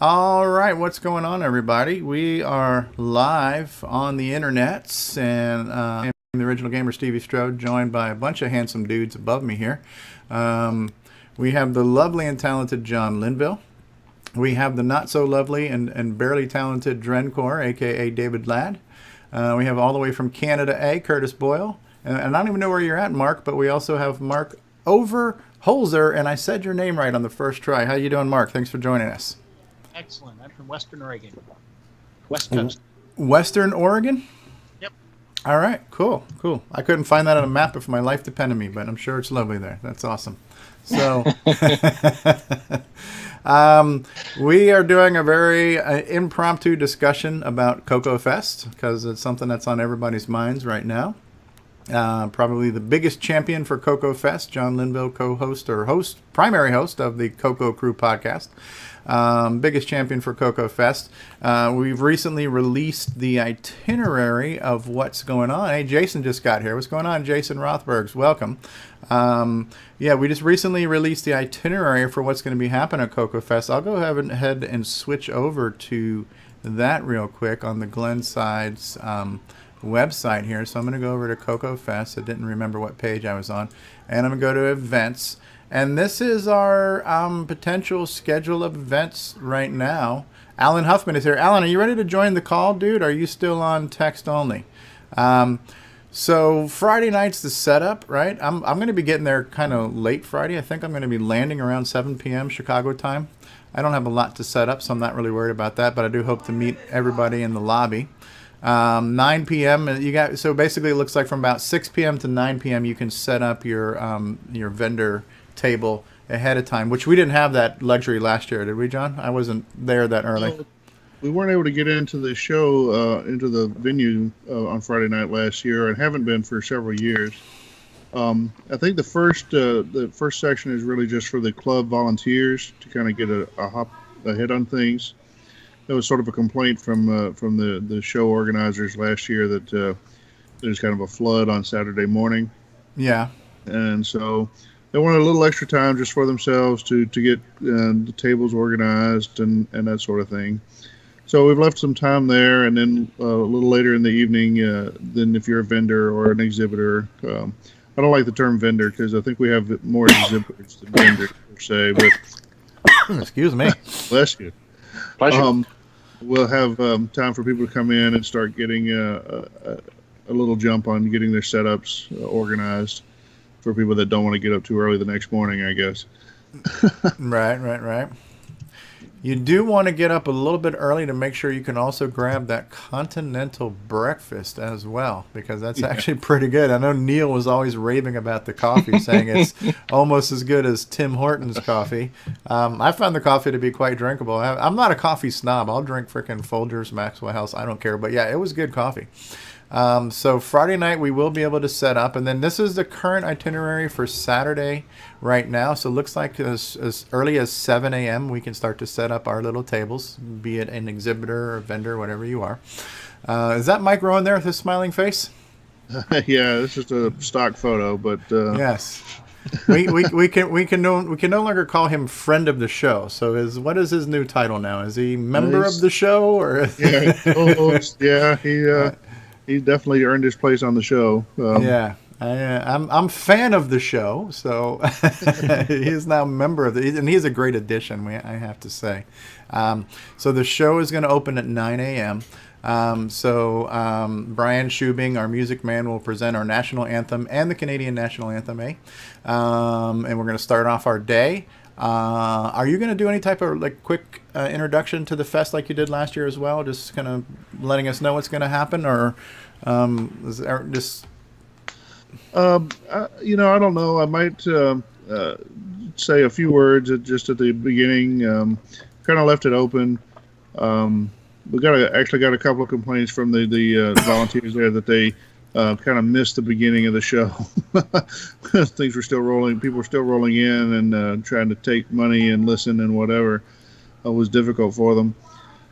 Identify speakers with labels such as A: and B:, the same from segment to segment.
A: All right, what's going on, everybody? We are live on the internets, and I'm the original gamer, Stevie Strode, joined by a bunch of handsome dudes above me here. We have the lovely and talented John Linville. We have the not so lovely and barely talented Drencor, aka David Ladd. We have all the way from Canada A, Curtis Boyle. And I don't even know where you're at, Mark, but we also have Mark Overholzer, and I said your name right on the first try. How you doing, Mark? Thanks for joining us.
B: Excellent. I'm from Western Oregon. West Coast.
A: Western Oregon?
B: Yep.
A: All right, cool. I couldn't find that on a map if my life depended on me, but I'm sure it's lovely there. That's awesome. So, we are doing a very impromptu discussion about CoCoFEST because it's something that's on everybody's minds right now. Probably the biggest champion for CoCoFEST, John Linville, primary host of the CoCo Crew podcast. Biggest champion for CoCoFEST. We've recently released the itinerary of what's going on. Hey, Jason just got here. What's going on, Jason Rothbergs? Welcome. We just recently released the itinerary for what's going to be happening at CoCoFEST. I'll go ahead and switch over to that real quick on the Glenside's website here. So I'm going to go over to CoCoFEST. I didn't remember what page I was on. And I'm going to go to events. And this is our potential schedule of events right now. Alan Huffman is here. Alan, are you ready to join the call, dude? Are you still on text only? So Friday night's the setup, right? I'm going to be getting there kind of late Friday. I think I'm going to be landing around 7 p.m. Chicago time. I don't have a lot to set up, so I'm not really worried about that. But I do hope to meet everybody in the lobby. 9 p.m. So basically, it looks like from about 6 p.m. to 9 p.m. you can set up your vendor table ahead of time, which we didn't have that luxury last year, did we, John? I wasn't there that early.
C: Well, we weren't able to get into the show, into the venue on Friday night last year, and haven't been for several years. I think the first section is really just for the club volunteers to kind of get a hop ahead on things. That was sort of a complaint from the show organizers last year that there's kind of a flood on Saturday morning.
A: Yeah.
C: And so they wanted a little extra time just for themselves to get the tables organized and that sort of thing. So we've left some time there, and then a little later in the evening, then if you're a vendor or an exhibitor, I don't like the term vendor because I think we have more exhibitors than vendors per se. But
A: excuse me,
C: bless you.
B: Pleasure.
C: We'll have time for people to come in and start getting a little jump on getting their setups organized for people that don't want to get up too early the next morning, I guess.
A: Right. You do want to get up a little bit early to make sure you can also grab that continental breakfast as well, because that's actually pretty good. I know Neil was always raving about the coffee, saying it's almost as good as Tim Hortons coffee. I found the coffee to be quite drinkable. I'm not a coffee snob. I'll drink frickin' Folgers, Maxwell House. I don't care. But yeah, it was good coffee. So Friday night we will be able to set up, and then this is the current itinerary for Saturday right now. So it looks like as early as 7 a.m. we can start to set up our little tables, be it an exhibitor or vendor, whatever you are. Is that Mike Rowan there with his smiling face?
C: Yeah, this is a stock photo, but
A: yes. we can no longer call him friend of the show. So what is his new title now? Is he member of the show or?
C: Yeah, he definitely earned his place on the show.
A: I'm fan of the show, so he's now a member of and he's a great addition, I have to say. So the show is going to open at 9 a.m. Brian Schubing, our music man, will present our national anthem and the Canadian national anthem, and we're going to start off our day. Are you going to do any type of quick introduction to the fest like you did last year as well? Just kind of letting us know what's going to happen, or is there just?
C: I don't know. I might say a few words just at the beginning. Kind of left it open. We actually got a couple of complaints from the volunteers there that they kind of missed the beginning of the show. Things were still rolling. People were still rolling in and trying to take money and listen and whatever was difficult for them.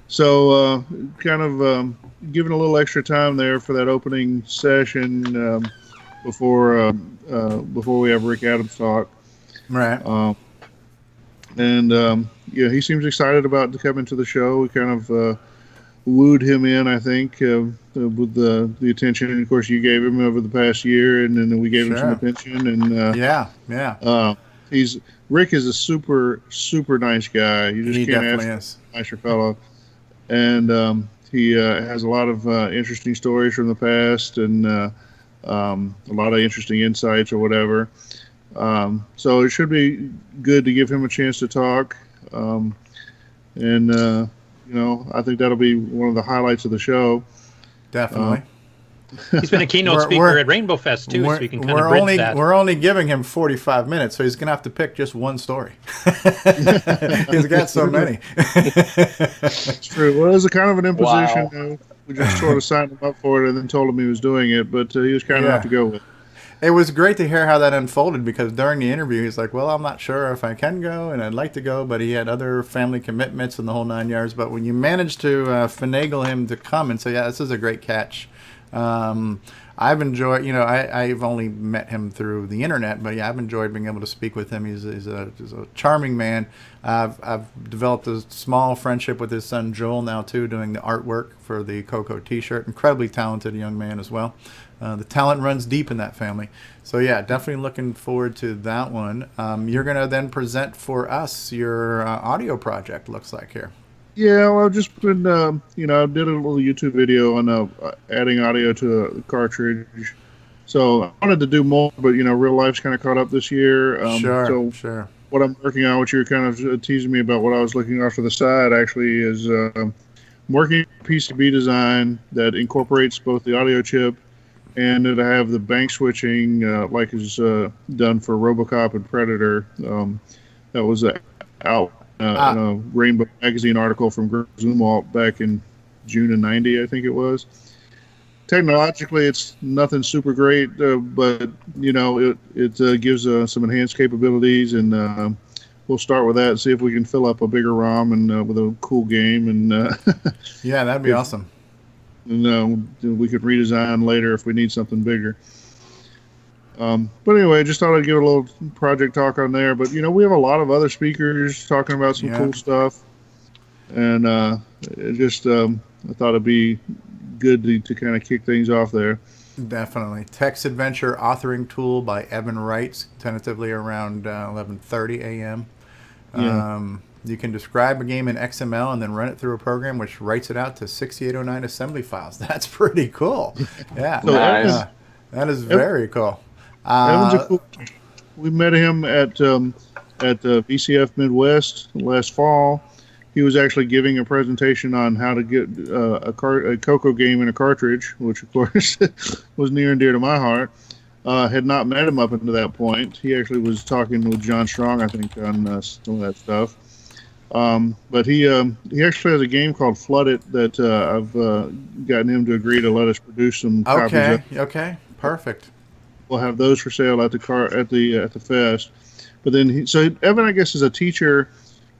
C: So kind of giving a little extra time there for that opening session before we have Rick Adams talk.
A: Right.
C: And yeah, he seems excited about coming to the show. We kind of wooed him in, I think, with the attention. And of course, you gave him over the past year, and then we gave him some
A: Sure.
C: attention. And
A: Yeah, yeah.
C: he's Rick is a super nice guy. You just
A: He
C: can't
A: definitely
C: ask
A: is.
C: for a nicer fellow. And he has a lot of interesting stories from the past, and a lot of interesting insights or whatever. So it should be good to give him a chance to talk. And I think that'll be one of the highlights of the show.
A: Definitely.
B: He's been a keynote
A: We're-
B: speaker
A: we're-
B: at Rainbow Fest too, so we can kind of bridge that.
A: We're only giving him 45 minutes, so he's going to have to pick just one story. He's got so many.
C: It's true. Well, it was a kind of an imposition.
D: Wow.
C: We just sort of signed him up for it and then told him he was doing it, but he was kind enough to go with it.
A: It was great to hear how that unfolded, because during the interview, he's like, well, I'm not sure if I can go, and I'd like to go, but he had other family commitments and the whole 9 yards. But when you managed to finagle him to come and say, yeah, this is a great catch. I've enjoyed, I've only met him through the internet, but yeah, I've enjoyed being able to speak with him. He's a charming man. I've developed a small friendship with his son Joel now too, doing the artwork for the CoCo T-shirt. Incredibly talented young man as well. The talent runs deep in that family. So yeah, definitely looking forward to that one. You're gonna then present for us your audio project. Looks like here.
C: Yeah, well, I've just been, I did a little YouTube video on adding audio to a cartridge. So I wanted to do more, but, real life's kind of caught up this year.
A: Sure.
C: What I'm working on, what you're kind of teasing me about, what I was looking off to the side, actually, is working on PCB design that incorporates both the audio chip and it'll have the bank switching like is done for RoboCop and Predator. That was out in a Rainbow Magazine article from Greg Zumwalt back in June of '90, I think it was. Technologically, it's nothing super great, but it gives some enhanced capabilities, and we'll start with that and see if we can fill up a bigger ROM and with a cool game. And
A: yeah, that'd be awesome.
C: And we could redesign later if we need something bigger. But anyway, just thought I'd give a little project talk on there. But we have a lot of other speakers talking about some cool stuff, and I thought it'd be good to kind of kick things off there.
A: Definitely. Text Adventure authoring tool by Evan Wright, tentatively around 11:30 a.m.
C: Yeah.
A: You can describe a game in XML and then run it through a program which writes it out to 6809 assembly files. That's pretty cool. Yeah.
C: So
D: Nice.
A: That is very cool.
C: Evan's a cool. We met him at VCF Midwest last fall. He was actually giving a presentation on how to get a CoCo game in a cartridge, which of course was near and dear to my heart. Had not met him up until that point. He actually was talking with John Strong, I think, on some of that stuff. But he actually has a game called Flood It that I've gotten him to agree to let us produce some copies of.
A: Okay, perfect.
C: We'll have those for sale at the fest. But then Evan, I guess, is a teacher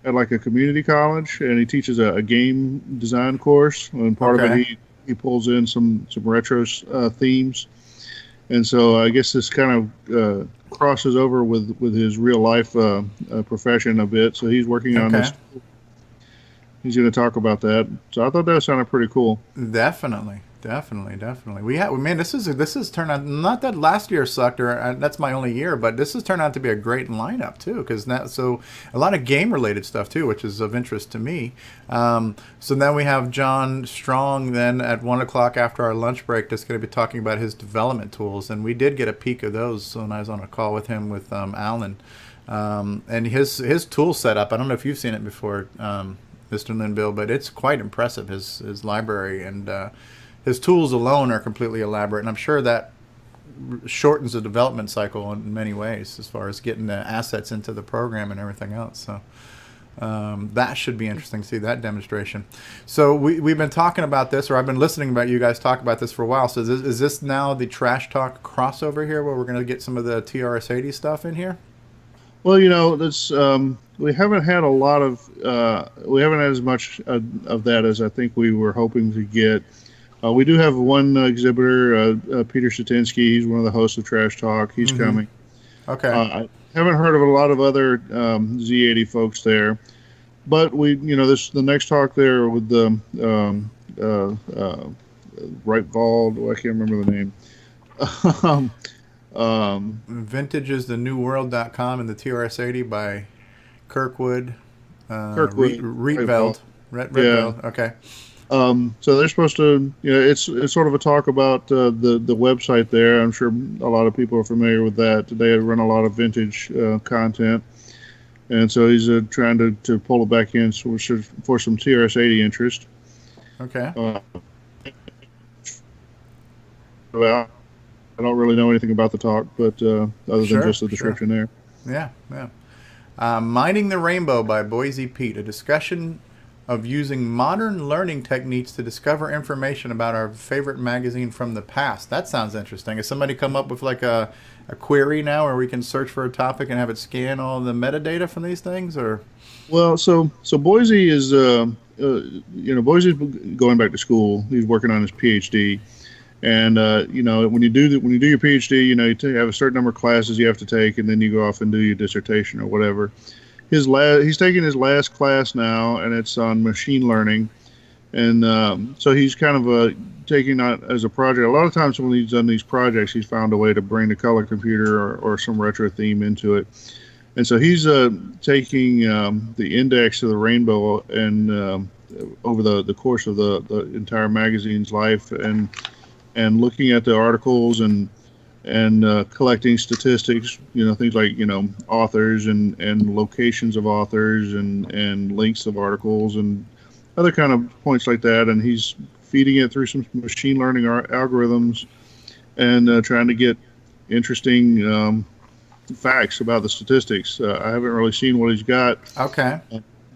C: at like a community college, and he teaches a game design course. And part of it, he pulls in some retro themes, and so I guess this kind of crosses over with his real life profession a bit. So he's working on this. He's going to talk about that. So I thought that sounded pretty cool.
A: Definitely. This has turned out, not that last year sucked, or that's my only year, but this has turned out to be a great lineup too, because so a lot of game related stuff too, which is of interest to me. So then we have John Strong then at 1:00 after our lunch break, that's going to be talking about his development tools, and we did get a peek of those when I was on a call with him with Alan, and his tool setup. I don't know if you've seen it before, Mr. Linville, but it's quite impressive. His library and his tools alone are completely elaborate, and I'm sure that shortens the development cycle in many ways as far as getting the assets into the program and everything else. So that should be interesting to see that demonstration. So we've been talking about this, or I've been listening about you guys talk about this for a while. So is this now the Trash Talk crossover here, where we're going to get some of the TRS-80 stuff in here?
C: Well, that's we haven't had a lot of we haven't had as much of that as I think we were hoping to get. We do have one exhibitor, Peter Satinsky. He's one of the hosts of Trash Talk. He's coming.
A: Okay.
C: I haven't heard of a lot of other Z80 folks there, but the next talk there with the right Bald. Oh, I can't remember the name. um,
A: Vintage is the new world.com and the TRS-80 by Kirkwood,
C: Kirkwood, right Bald.
A: Rietveld.
C: Yeah.
A: Rietveld. Okay.
C: So they're supposed to, it's sort of a talk about the website there. I'm sure a lot of people are familiar with that. They run a lot of vintage content, and so he's trying to pull it back in for some TRS-80 interest.
A: Okay.
C: Well, I don't really know anything about the talk, but other than just the description there.
A: Yeah, yeah. Mining the Rainbow by Boise Pete, a discussion of using modern learning techniques to discover information about our favorite magazine from the past. That sounds interesting. Has somebody come up with like a query now where we can search for a topic and have it scan all the metadata from these things? Or
C: well, so Boise is Boise's going back to school. He's working on his PhD. And when you do your PhD, you have a certain number of classes you have to take, and then you go off and do your dissertation or whatever. He's taking his last class now, and it's on machine learning, and so he's kind of taking that as a project. A lot of times when he's done these projects, he's found a way to bring the color computer or some retro theme into it. And so he's taking the index of the rainbow and over the course of the entire magazine's life and looking at the articles and collecting statistics, things like authors and locations of authors and links of articles and other kind of points like that. And he's feeding it through some machine learning algorithms and trying to get interesting facts about the statistics. I haven't really seen what he's got.
A: Okay.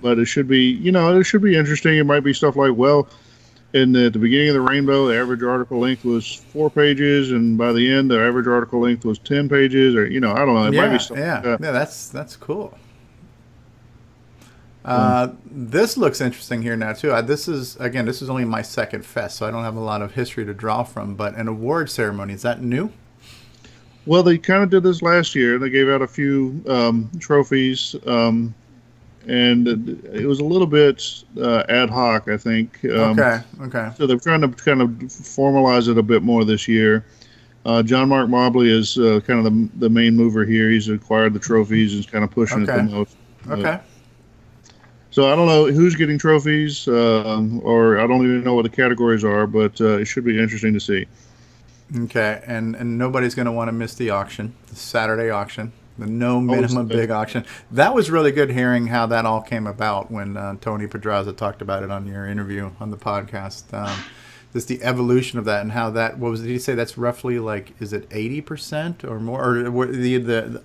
C: But it should be, it should be interesting. It might be stuff like, well, at the beginning of the rainbow, the average article length was 4 pages, and by the end, the average article length was 10 pages, or I don't know. It might be stuff like that.
A: Yeah, that's cool. This looks interesting here now too. This is only my second fest, so I don't have a lot of history to draw from. But an award ceremony, is that new?
C: Well, they kind of did this last year. They gave out a few trophies. And it was a little bit ad hoc, I think.
A: Okay.
C: So they're trying to kind of formalize it a bit more this year. John Mark Mobley is kind of the main mover here. He's acquired the trophies and is kind of pushing it the most.
A: Okay.
C: So I don't know who's getting trophies, or I don't even know what the categories are, but it should be interesting to see.
A: Okay, and nobody's going to want to miss the auction, the Saturday auction. The no minimum big auction. That was really good hearing how that all came about when Tony Pedraza talked about it on your interview on the podcast. Just the evolution of that and how that, did he say that's roughly like, is it 80% or more?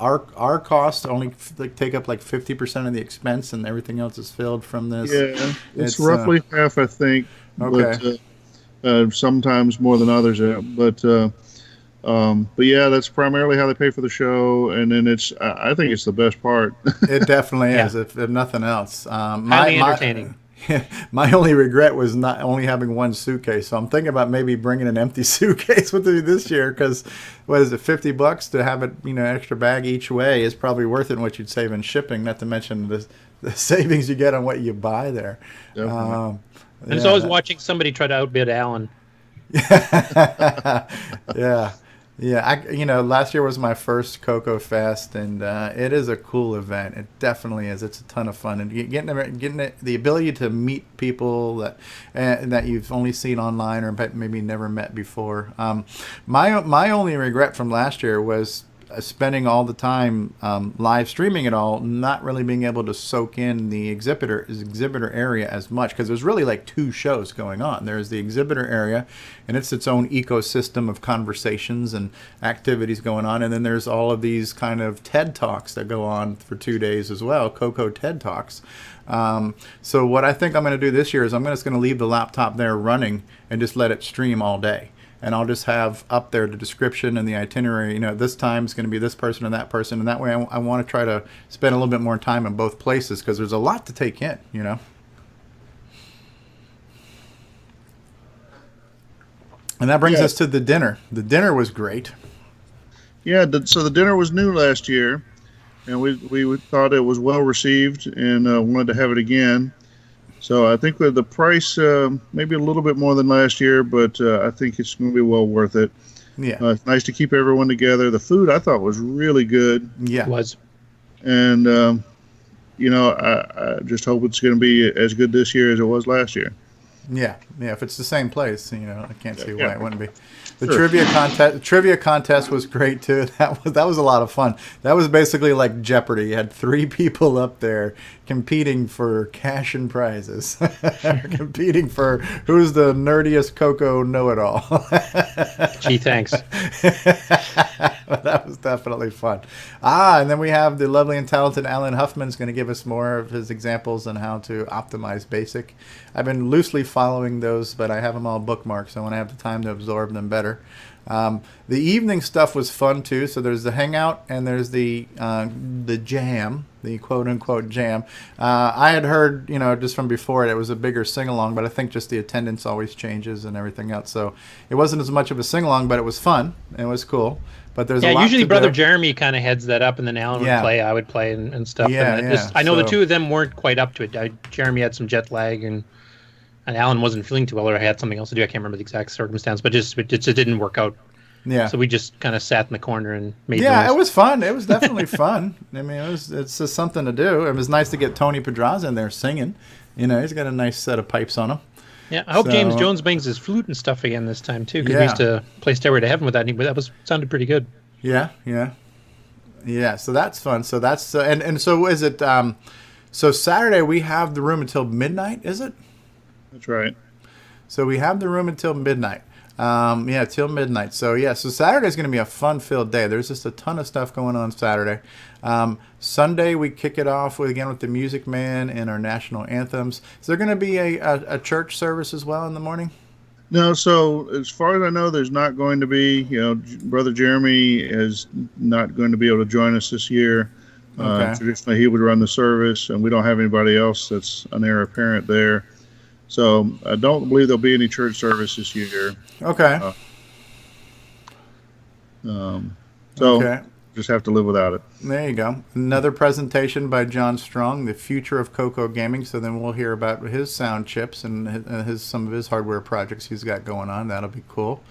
A: Or our costs only take up like 50% of the expense and everything else is filled from this?
C: Yeah, it's roughly half, I think.
A: Okay.
C: But sometimes more than others. But yeah, that's primarily how they pay for the show, and then I think it's the best part.
A: It definitely is, if nothing else.
D: Highly entertaining.
A: My only regret was not only having one suitcase, so I'm thinking about maybe bringing an empty suitcase with me this year, because what is it, $50 to have it, extra bag each way is probably worth it in what you'd save in shipping, not to mention the savings you get on what you buy there.
C: Definitely.
D: I was always watching somebody try to outbid Alan.
A: Yeah. Last year was my first CoCoFEST, and it is a cool event. It definitely is. It's a ton of fun, and getting the ability to meet people that you've only seen online or maybe never met before. My only regret from last year was spending all the time live streaming it all, not really being able to soak in the exhibitor area as much, because there's really like 2 shows going on. There's the exhibitor area, and it's its own ecosystem of conversations and activities going on, and then there's all of these kind of TED Talks that go on for 2 days as well, CoCo TED Talks. So what I think I'm going to do this year is I'm just going to leave the laptop there running and just let it stream all day. And I'll just have up there the description and the itinerary. This time it's going to be this person and that person. And that way I want to try to spend a little bit more time in both places, because there's a lot to take in, And that brings us to the dinner. The dinner was great.
C: Yeah, so the dinner was new last year, and we thought it was well received and wanted to have it again. So I think that the price maybe a little bit more than last year, but I think it's going to be well worth it.
A: Yeah.
C: It's nice to keep everyone together. The food I thought was really good,
A: Yeah.
D: It was.
C: and I just hope it's going to be as good this year as it was last year.
A: Yeah. Yeah. If it's the same place, I can't see why
C: Yeah.
A: it wouldn't be. The
C: Sure.
A: trivia contest was great too. That was a lot of fun. That was basically like Jeopardy. You had 3 people up there competing for cash and prizes, competing for who's the nerdiest Coco know-it-all.
D: Gee, thanks.
A: That was definitely fun. And then we have the lovely and talented Alan Huffman's going to give us more of his examples on how to optimize BASIC. I've been loosely following those, but I have them all bookmarked, so when I have the time to absorb them better. The evening stuff was fun too. So there's the hangout and there's the jam, the quote unquote jam. I had heard, just from before it was a bigger sing along, but I think just the attendance always changes and everything else. So it wasn't as much of a sing along, but it was fun. It was cool. But there's a lot
D: usually
A: to
D: Brother
A: do.
D: Jeremy kind of heads that up, and then Alan would play. I would play and stuff.
A: Yeah,
D: and
A: yeah.
D: I know the
A: So-
D: two of them weren't quite up to it. Jeremy had some jet lag, and Alan wasn't feeling too well, or had something else to do. I can't remember the exact circumstance, but it didn't work out.
A: Yeah.
D: So we just kind of sat in the corner and made
A: Yeah,
D: noise.
A: it was fun. It was definitely fun. I mean, it's just something to do. It was nice to get Tony Pedraza in there singing. He's got a nice set of pipes on him.
D: Yeah, I hope
A: So-
D: James Jones brings his flute and stuff again this time too, because we
A: Yeah.
D: used to play Stairway to Heaven with that. And sounded pretty good.
A: Yeah. So that's fun. So that's and so is it? So Saturday we have the room until midnight. Is it?
C: That's right.
A: So we have the room until midnight. Till midnight. So Saturday's going to be a fun-filled day. There's just a ton of stuff going on Saturday. Sunday we kick it off with the Music Man and our national anthems. Is there going to be a church service as well in the morning?
C: No, so as far as I know, there's not going to be. Brother Jeremy is not going to be able to join us this year.
A: Okay.
C: Traditionally, he would run the service, and we don't have anybody else that's an heir apparent there. So I don't believe there'll be any church service this year.
A: Okay. Okay.
C: Just have to live without it.
A: There you go. Another presentation by John Strong, the future of Coco gaming. So then we'll hear about his sound chips and some of his hardware projects he's got going on. That'll be cool.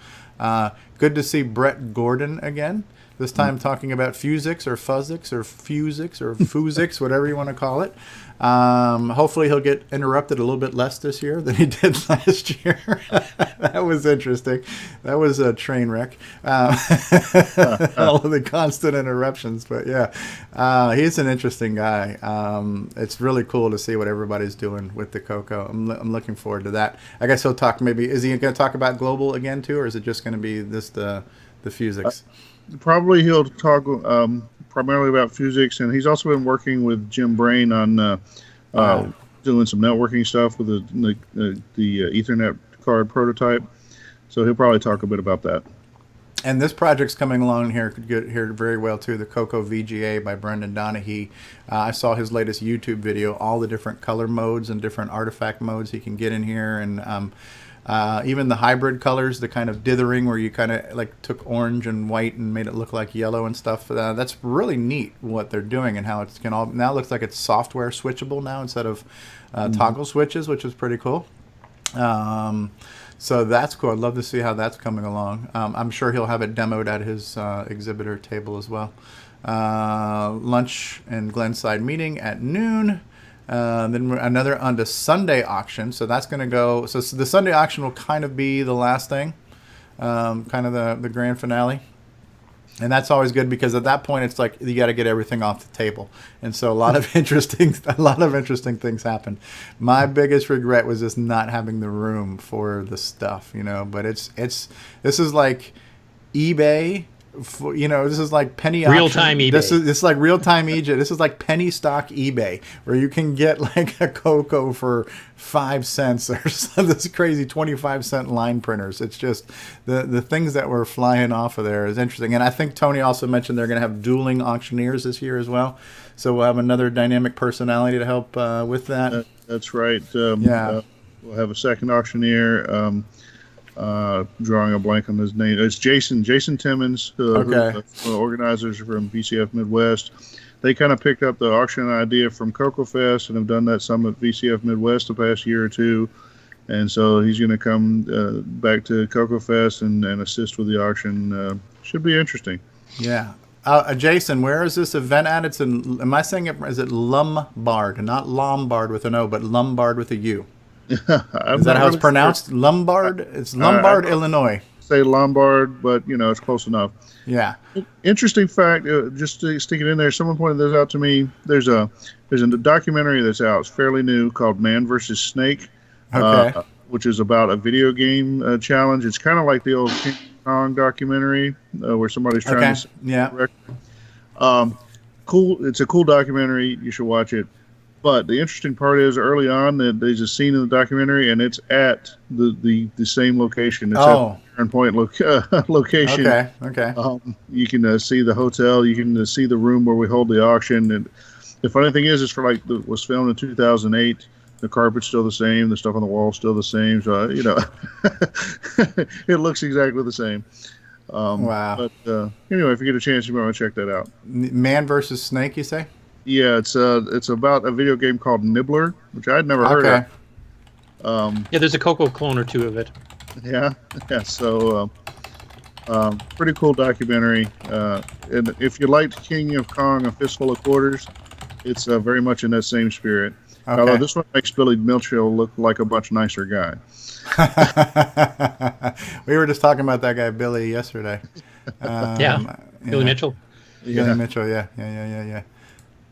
A: Good to see Brett Gordon again. This time talking about Fusix or Fuzzix or Fusix or Fusix, whatever you want to call it. Hopefully he'll get interrupted a little bit less this year than he did last year. That was interesting. That was a train wreck. All of the constant interruptions. But yeah, he's an interesting guy. It's really cool to see what everybody's doing with the Coco. I'm looking forward to that. I guess he'll talk is he going to talk about global again too, or is it just going to be the Fusix?
C: Probably he'll talk primarily about Fusix, and he's also been working with Jim Brain on doing some networking stuff with the Ethernet card prototype. So he'll probably talk a bit about that.
A: And this project's coming along here very well too. The Coco VGA by Brendan Donahue. I saw his latest YouTube video, all the different color modes and different artifact modes he can get in here, and even the hybrid colors, the kind of dithering where you kind of like took orange and white and made it look like yellow and stuff. That's really neat what they're doing, and how it's now looks like it's software switchable now instead of toggle switches, which is pretty cool. So that's cool. I'd love to see how that's coming along. I'm sure he'll have it demoed at his exhibitor table as well. Lunch and Glenside meeting at noon. Then another on the Sunday auction. So that's going to go. So the Sunday auction will kind of be the last thing, kind of the grand finale. And that's always good because at that point it's like you got to get everything off the table, and so a lot of interesting things happen. My biggest regret was just not having the room for the stuff, But this is like eBay. This is like penny auction.
D: Real-time eBay.
A: This is like real-time Egypt. This is like penny stock eBay, where you can get like a Coco for 5 cents or this crazy 25-cent line printers. It's just the things that were flying off of there is interesting. And I think Tony also mentioned they're going to have dueling auctioneers this year as well. So we'll have another dynamic personality to help with that.
C: That's right.
A: Yeah.
C: We'll have a second auctioneer. Drawing a blank on his name. It's Jason Timmons,
A: Okay.
C: who's the organizers from VCF Midwest. They kind of picked up the auction idea from CoCoFest and have done that some at VCF Midwest the past year or two. And so he's going to come back to CoCoFest and assist with the auction. Should be interesting.
A: Yeah. Jason, where is this event at? It's in, am I saying it, is it Lombard? Not Lombard with an O, but Lombard with a U. Is that how it's pronounced? Sure. Lombard? It's Lombard, Illinois.
C: Say Lombard, but, it's close enough.
A: Yeah.
C: Interesting fact, just to stick it in there, someone pointed this out to me. There's a documentary that's out. It's fairly new called Man vs. Snake.
A: Okay.
C: Which is about a video game challenge. It's kind of like the old King Kong documentary where somebody's trying to...
A: Yeah.
C: Cool. It's a cool documentary. You should watch it. But the interesting part is early on that there's a scene in the documentary and it's at the same location. It's at the Heron Point location.
A: Okay.
C: You can see the hotel. You can see the room where we hold the auction. And the funny thing is, it's for was filmed in 2008. The carpet's still the same. The stuff on the wall still the same. So, it looks exactly the same.
A: Wow.
C: But anyway, if you get a chance, you might want to check that out.
A: Man versus Snake, you say?
C: Yeah, it's about a video game called Nibbler, which I'd never heard of.
D: Yeah, there's a CoCo clone or two of it.
C: Yeah. So, pretty cool documentary. And if you liked King of Kong, A Fistful of Quarters, it's very much in that same spirit.
A: Okay.
C: Although this one makes Billy Mitchell look like a much nicer guy.
A: We were just talking about that guy Billy yesterday.
D: Billy Mitchell.
A: Billy Mitchell, yeah.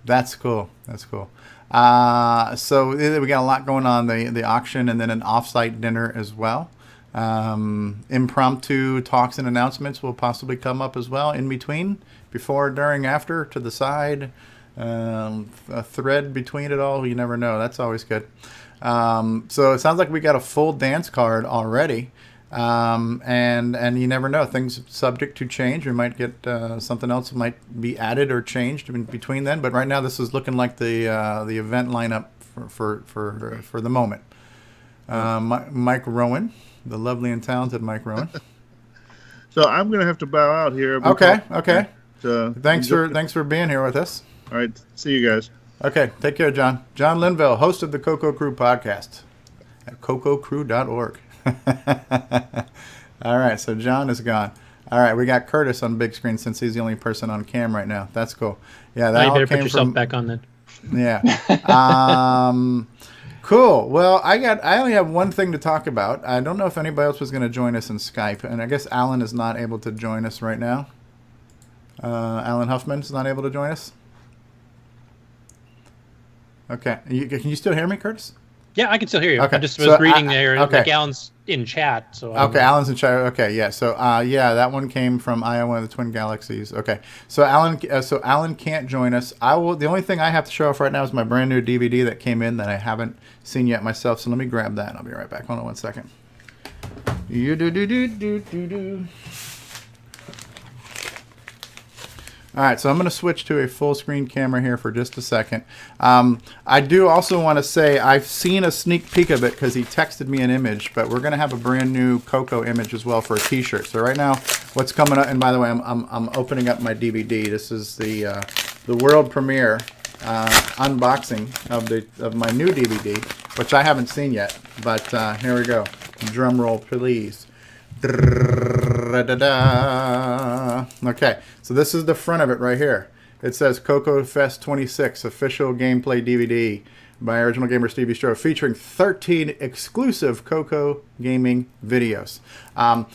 A: That's cool. So we got a lot going on, the auction and then an off-site dinner as well. Impromptu talks and announcements will possibly come up as well in between, before, during, after, to the side. A thread between it all, you never know. That's always good. So it sounds like we got a full dance card already. And you never know, things subject to change. We might get something else might be added or changed in between then. But right now, this is looking like the event lineup for the moment. Mike Rowan, the lovely and talented Mike Rowan.
C: So I'm going to have to bow out here.
A: Okay. Thanks for being here with us.
C: All right, see you guys.
A: Okay, take care, John. John Linville, host of the CoCo Crew podcast at CoCoCrew.org. All right, so John is gone. All right, we got Curtis on big screen since he's the only person on cam right now. That's cool. Yeah, that
D: you
A: all
D: better
A: came
D: put yourself
A: from,
D: back on then.
A: Yeah. Cool. Well, I only have one thing to talk about. I don't know if anybody else was going to join us in Skype, and I guess Alan is not able to join us right now. Alan Huffman is not able to join us. Okay. Can you still hear me, Curtis?
D: Yeah, I can still hear you.
A: Okay.
D: I just was reading there.
A: Okay.
D: Like Alan's in chat. So
A: Alan's in chat. Okay, yeah. So that one came from Iowa, the Twin Galaxies. Okay. So Alan can't join us. The only thing I have to show off right now is my brand new DVD that came in that I haven't seen yet myself. So let me grab that and I'll be right back. Hold on one second. All right, so I'm going to switch to a full screen camera here for just a second. I do also want to say I've seen a sneak peek of it because he texted me an image, but we're going to have a brand new CoCo image as well for a T-shirt. So right now, what's coming up? And by the way, I'm opening up my DVD. This is the world premiere unboxing of my new DVD, which I haven't seen yet. But here we go. Drum roll, please. Okay, so this is the front of it right here. It says CoCoFEST 26 official gameplay DVD by original gamer Stevie featuring 13 exclusive CoCo gaming videos.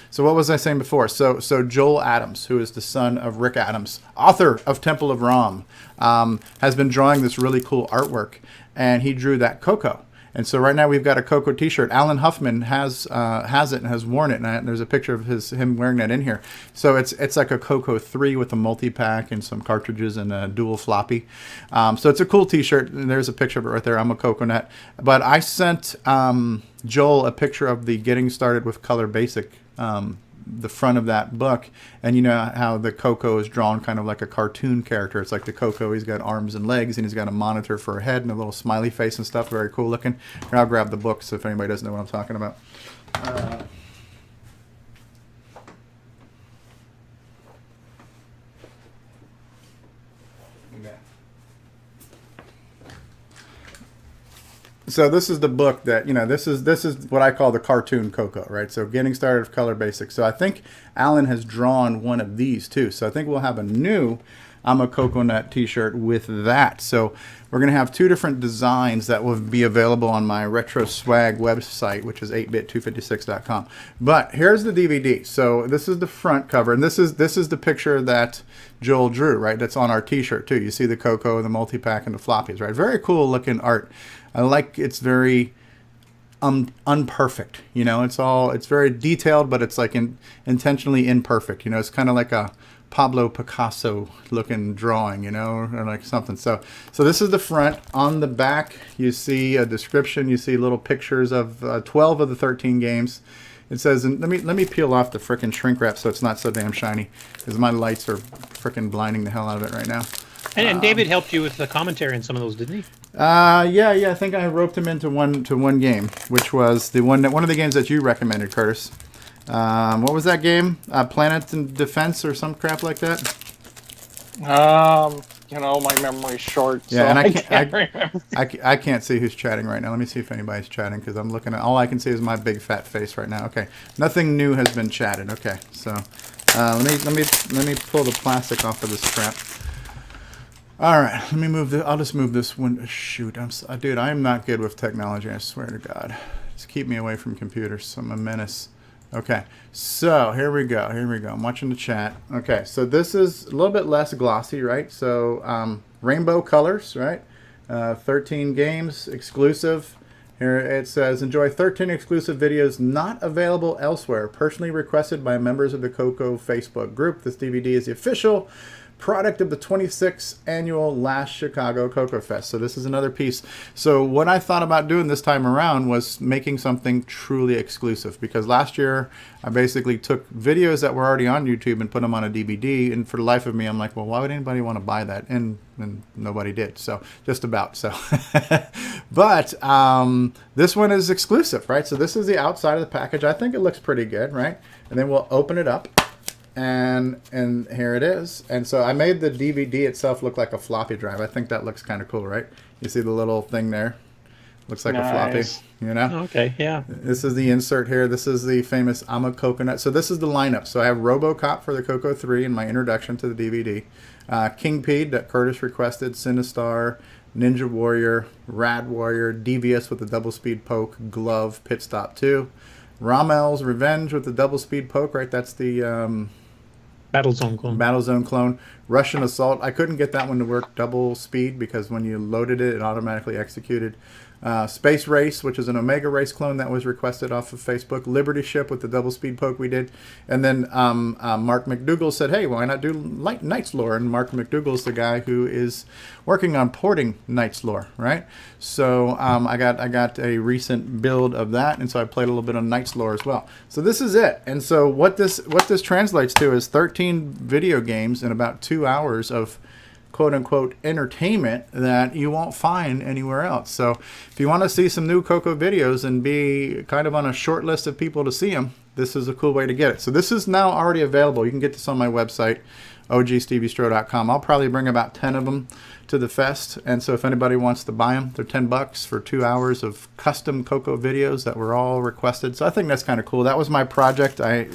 A: So what was I saying before? So Joel Adams, who is the son of Rick Adams, author of Temple of Rom, has been drawing this really cool artwork, and he drew that CoCo. And so right now we've got a CoCo T-shirt. Alan Huffman has it and has worn it, and there's a picture of him wearing that in here. So it's like a CoCo 3 with a multi-pack and some cartridges and a dual floppy. So it's a cool T-shirt. And there's a picture of it right there. I'm a CoCoNet. But I sent Joel a picture of the Getting Started with Color Basic, the front of that book, and you know how the CoCo is drawn kind of like a cartoon character. It's like the CoCo, he's got arms and legs, and he's got a monitor for a head and a little smiley face and stuff. Very cool looking. Here, I'll grab the book so if anybody doesn't know what I'm talking about. So this is the book that, this is what I call the cartoon Coco, right? So getting started with color basics. So I think Alan has drawn one of these too. So I think we'll have a new I'm a CoCoNut t-shirt with that. So we're going to have two different designs that will be available on my Retro Swag website, which is 8bit256.com. But here's the DVD. So this is the front cover, and this is the picture that Joel drew, right? That's on our t-shirt too. You see the Coco, the multi-pack, and the floppies, right? Very cool looking art. I like it's very unperfect. It's very detailed, but it's like intentionally imperfect. It's kind of like a Pablo Picasso looking drawing, or like something. So this is the front. On the back, you see a description. You see little pictures of 12 of the 13 games. It says, and let me peel off the frickin' shrink wrap so it's not so damn shiny, because my lights are frickin' blinding the hell out of it right now.
D: And David helped you with the commentary on some of those, didn't he?
A: Yeah. I think I roped him into one game, which was one of the games that you recommended, Curtis. What was that game? Planet in Defense or some crap like that?
E: My memory's short.
A: Yeah,
E: so
A: and
E: I can't remember.
A: I can't see who's chatting right now. Let me see if anybody's chatting, because I'm looking at, all I can see is my big fat face right now. Okay, nothing new has been chatted. Okay, so let me pull the plastic off of this crap. All right, let me move this. I'll just move this one. Shoot, dude, I am not good with technology. I swear to God, just keep me away from computers. I'm a menace. Okay, so here we go. I'm watching the chat. Okay, so this is a little bit less glossy, right? So rainbow colors, right? 13 games, exclusive. Here it says, enjoy 13 exclusive videos not available elsewhere. Personally requested by members of the CoCo Facebook group. This DVD is the official product of the 26th annual last Chicago CoCoFest. So this is another piece. So what I thought about doing this time around was making something truly exclusive, because last year I basically took videos that were already on YouTube and put them on a DVD, and for the life of me I'm like, well, why would anybody want to buy that? And nobody did. So just about. So but this one is exclusive, right? So this is the outside of the package. I think it looks pretty good, right? And then we'll open it up. And here it is. And so I made the DVD itself look like a floppy drive. I think that looks kind of cool, right? You see the little thing there? Looks like a floppy,
D: Okay, yeah.
A: This is the insert here. This is the famous I'm a CoCoNut. So this is the lineup. So I have RoboCop for the Coco 3 in my introduction to the DVD. Kingpede that Curtis requested. Sinistar, Ninja Warrior, Rad Warrior, Devious with the double speed poke, Glove, Pit Stop 2. Rommel's Revenge with the double speed poke, right? That's the Battlezone clone. Russian Assault. I couldn't get that one to work double speed because when you loaded it, it automatically executed. Space Race, which is an Omega Race clone that was requested off of Facebook. Liberty Ship with the double speed poke we did. And then Mark McDougall said, hey, why not do Knight's Lore? And Mark McDougall's the guy who is working on porting Knight's Lore, right? So I got a recent build of that, and so I played a little bit on Knight's Lore as well. So this is it. And so what this translates to is 13 video games in about 2 hours of quote-unquote entertainment that you won't find anywhere else. So if you want to see some new Coco videos and be kind of on a short list of people to see them, this is a cool way to get it. So this is now already available. You can get this on my website, ogsteviestro.com. I'll probably bring about 10 of them to the fest, and so if anybody wants to buy them, they're $10 for 2 hours of custom Coco videos that were all requested. So I think that's kind of cool. That was my project. I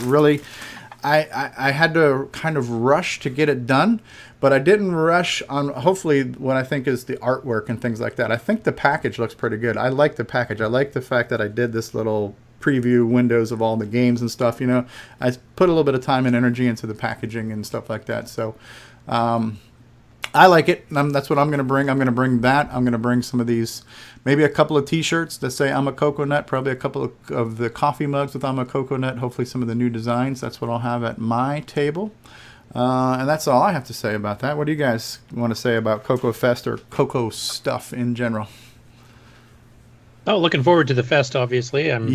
A: had to kind of rush to get it done, but I didn't rush on hopefully what I think is the artwork and things like that. I think the package looks pretty good. I like the package. I like the fact that I did this little preview windows of all the games and stuff. I put a little bit of time and energy into the packaging and stuff like that. So I like it. That's what I'm going to bring. I'm going to bring that. I'm going to bring some of these, maybe a couple of t-shirts that say I'm a CoCoNut, probably a couple of the coffee mugs with I'm a CoCoNut, hopefully some of the new designs. That's what I'll have at my table. And that's all I have to say about that. What do you guys want to say about CoCoFEST or CoCoSTUFF in general?
D: Oh, looking forward to the fest, obviously. I'm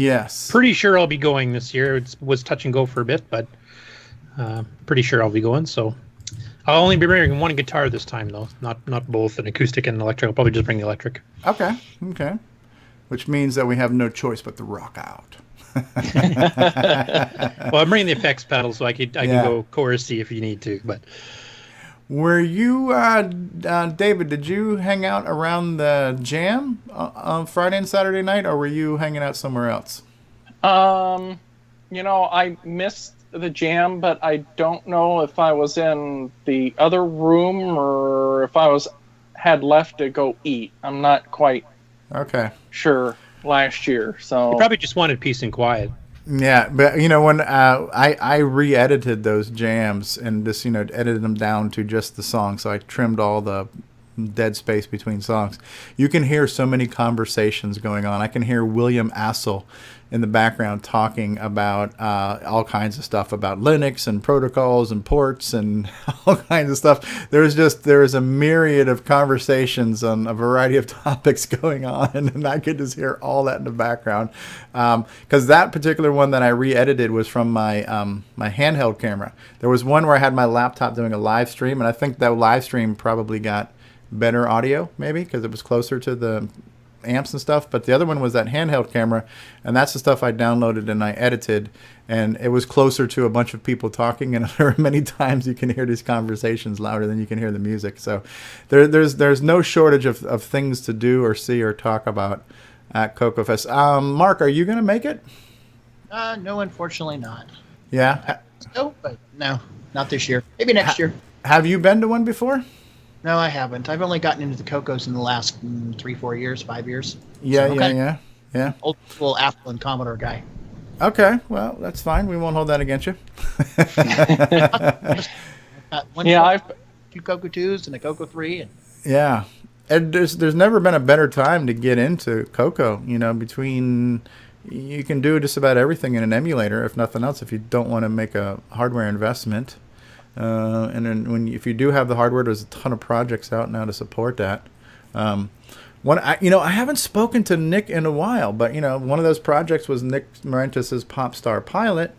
D: pretty sure I'll be going this year. It was touch and go for a bit, but pretty sure I'll be going. So I'll only be bringing one guitar this time, though, not both, an acoustic and an electric. I'll probably just bring the electric.
A: Okay. Which means that we have no choice but to rock out.
D: Well, I'm bringing the effects pedal, so I can go chorusy if you need to. But
A: Were you, David, did you hang out around the jam on Friday and Saturday night, or were you hanging out somewhere else?
E: I missed the jam, but I don't know if I was in the other room or if I had left to go eat. I'm not quite sure last year. So
D: you probably just wanted peace and quiet.
A: Yeah, but when I re-edited those jams and just edited them down to just the song, so I trimmed all the dead space between songs. You can hear so many conversations going on. I can hear William Assel in the background talking about all kinds of stuff about Linux and protocols and ports and all kinds of stuff. There's a myriad of conversations on a variety of topics going on, and I could just hear all that in the background. Because that particular one that I re-edited was from my handheld camera. There was one where I had my laptop doing a live stream, and I think that live stream probably got better audio, maybe, because it was closer to the amps and stuff. But the other one was that handheld camera, and that's the stuff I downloaded and I edited, and it was closer to a bunch of people talking, and there are many times you can hear these conversations louder than you can hear the music. So there's no shortage of things to do or see or talk about at CoCoFEST. Mark, are you going to make it?
B: No, unfortunately not.
A: Yeah?
B: No, but no, not this year. Maybe next year.
A: Have you been to one before?
B: No, I haven't. I've only gotten into the CoCos in the last 3-4 years, 5 years.
A: Yeah,
B: so
A: yeah.
B: Old school Apple and Commodore guy.
A: Okay, well, that's fine. We won't hold that against you.
B: I've 2 CoCo 2s and a CoCo 3.
A: Yeah, and there's never been a better time to get into CoCo. You can do just about everything in an emulator, if nothing else, if you don't want to make a hardware investment. And then if you do have the hardware, there's a ton of projects out now to support that. I haven't spoken to Nick in a while, but one of those projects was Nick Marentis' Popstar Pilot.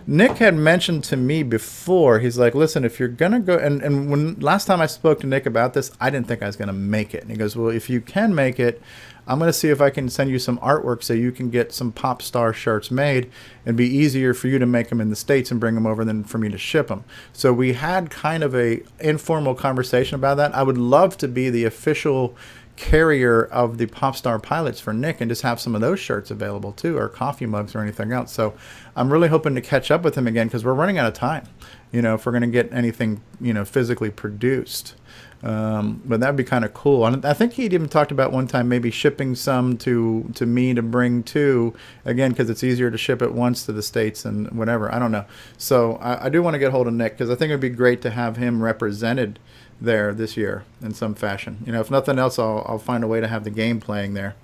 A: Nick had mentioned to me before, he's like, listen, if you're gonna go, and when last time I spoke to Nick about this, I didn't think I was gonna make it. And he goes, well, if you can make it, I'm going to see if I can send you some artwork so you can get some Popstar shirts made and be easier for you to make them in the States and bring them over than for me to ship them. So we had kind of a informal conversation about that. I would love to be the official carrier of the Popstar pilots for Nick and just have some of those shirts available too, or coffee mugs or anything else. So I'm really hoping to catch up with him again because we're running out of time, if we're going to get anything, physically produced. But that'd be kind of cool. And I think he'd even talked about one time maybe shipping some to me to bring too, again, because it's easier to ship it once to the States and whatever. I don't know. So I do want to get hold of Nick because I think it'd be great to have him represented there this year in some fashion. If nothing else, I'll find a way to have the game playing there.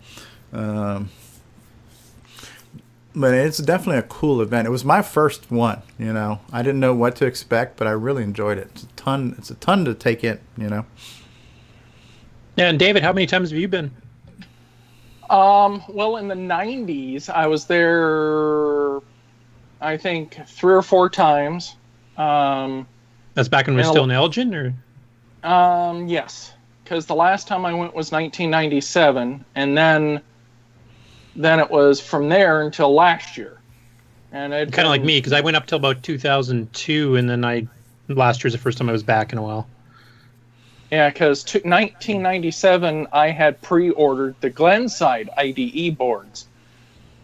A: But it's definitely a cool event. It was my first one, I didn't know what to expect, but I really enjoyed it. It's a ton to take in,
D: Yeah, and David, how many times have you been?
E: Well, in the 90s, I was there, I think, 3 or 4 times.
D: That's back when we were still in Elgin, or?
E: Yes, because the last time I went was 1997, and then it was from there until last year. And it
D: kind of like me, because I went up till about 2002, and then last year's the first time I was back in a while.
E: Yeah, because 1997 I had pre-ordered the Glenside IDE boards,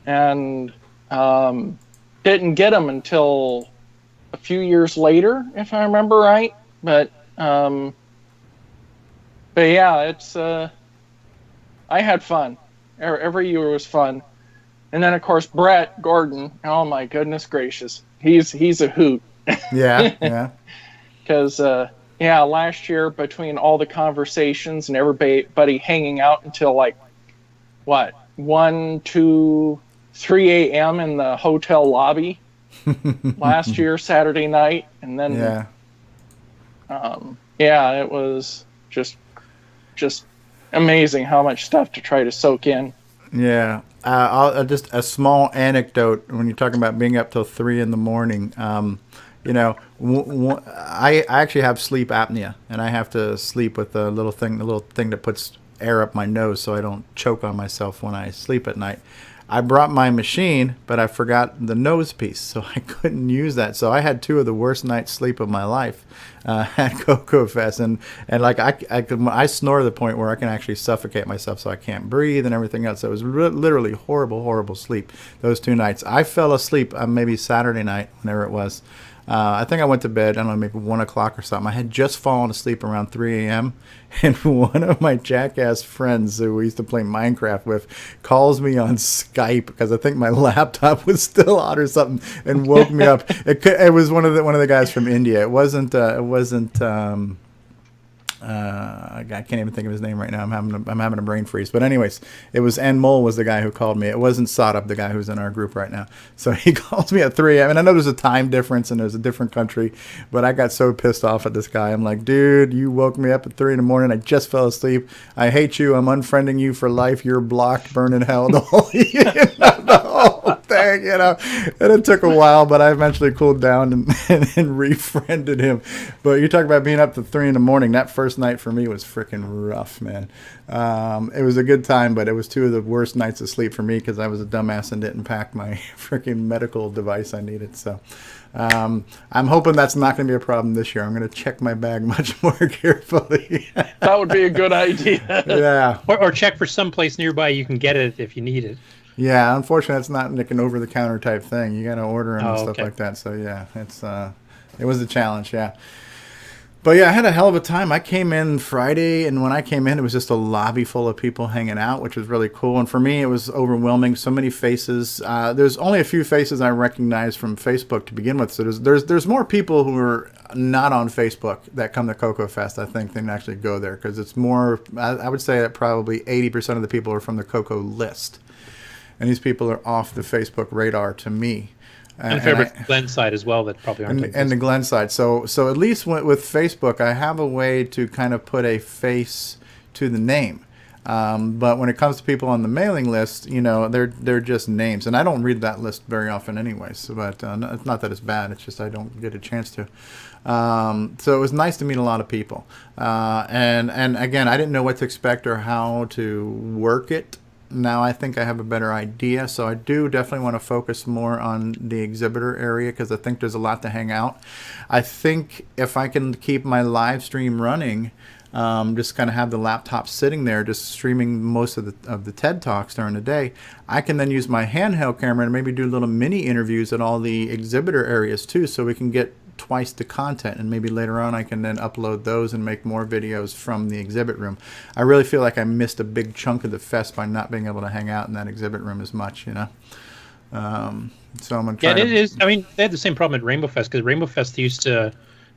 E: and didn't get them until a few years later, if I remember right. But yeah, it's I had fun. Every year was fun. And then, of course, Brett Gordon, oh my goodness gracious, he's a hoot.
A: Yeah.
E: Because, last year, between all the conversations and everybody hanging out until 1, 2, 3 a.m. in the hotel lobby last year, Saturday night. And then, it was just amazing how much stuff to try to soak in.
A: Yeah. Just a small anecdote when you're talking about being up till 3 in the morning. I actually have sleep apnea, and I have to sleep with the little thing that puts air up my nose so I don't choke on myself when I sleep at night. I brought my machine, but I forgot the nose piece, so I couldn't use that. So I had 2 of the worst nights sleep of my life at CoCoFest, and like I snore to the point where I can actually suffocate myself, so I can't breathe and everything else. So it was literally horrible sleep those 2 nights. I fell asleep maybe Saturday night, whenever it was. I think I went to bed, I don't know, maybe 1 o'clock or something. I had just fallen asleep around 3 a.m. And one of my jackass friends who we used to play Minecraft with calls me on Skype because I think my laptop was still on or something, and woke me up. It was one of the guys from India. It wasn't. I can't even think of his name right now. I'm having a brain freeze. But anyways, it was Anmol was the guy who called me. It wasn't Sadab, the guy who's in our group right now. So he calls me at 3 a.m. And I know there's a time difference and there's a different country, but I got so pissed off at this guy. I'm like, dude, you woke me up at 3 in the morning. I just fell asleep. I hate you. I'm unfriending you for life. You're blocked. Burn in hell. The whole thing, And it took a while, but I eventually cooled down and refriended him. But you talk about being up to 3 in the morning. That first night for me was freaking rough, man. It was a good time, but it was 2 of the worst nights of sleep for me because I was a dumbass and didn't pack my freaking medical device I needed. So I'm hoping that's not going to be a problem this year. I'm going to check my bag much more carefully.
E: That would be a good idea.
A: Yeah.
D: Or check for some place nearby you can get it if you need it.
A: Yeah, unfortunately, it's not like an over-the-counter type thing. You got to order them and stuff
D: okay.
A: like that. So yeah, it was a challenge. Yeah. But yeah, I had a hell of a time. I came in Friday, and when I came in, it was just a lobby full of people hanging out, which was really cool. And for me, it was overwhelming. So many faces. There's only a few faces I recognize from Facebook to begin with. So there's more people who are not on Facebook that come to CoCoFest, I think, than actually go there, because it's more. I would say that probably 80% of the people are from the CoCo list, and these people are off the Facebook radar to me.
D: And favorite Glen side as well that probably aren't.
A: And the Glen side. So at least with Facebook, I have a way to kind of put a face to the name. But when it comes to people on the mailing list, they're just names, and I don't read that list very often, anyways. But it's not that it's bad; it's just I don't get a chance to. So it was nice to meet a lot of people, and again, I didn't know what to expect or how to work it. Now I think I have a better idea, so I do definitely want to focus more on the exhibitor area because I think there's a lot to hang out. I think if I can keep my live stream running, just kind of have the laptop sitting there, just streaming most of the TED Talks during the day, I can then use my handheld camera and maybe do little mini interviews at all the exhibitor areas too, so we can get twice the content, and maybe later on I can then upload those and make more videos from the exhibit room. I really feel like I missed a big chunk of the fest by not being able to hang out in that exhibit room as much, So I'm gonna try.
D: Yeah, it is. I mean, they had the same problem at Rainbow Fest because Rainbow Fest used to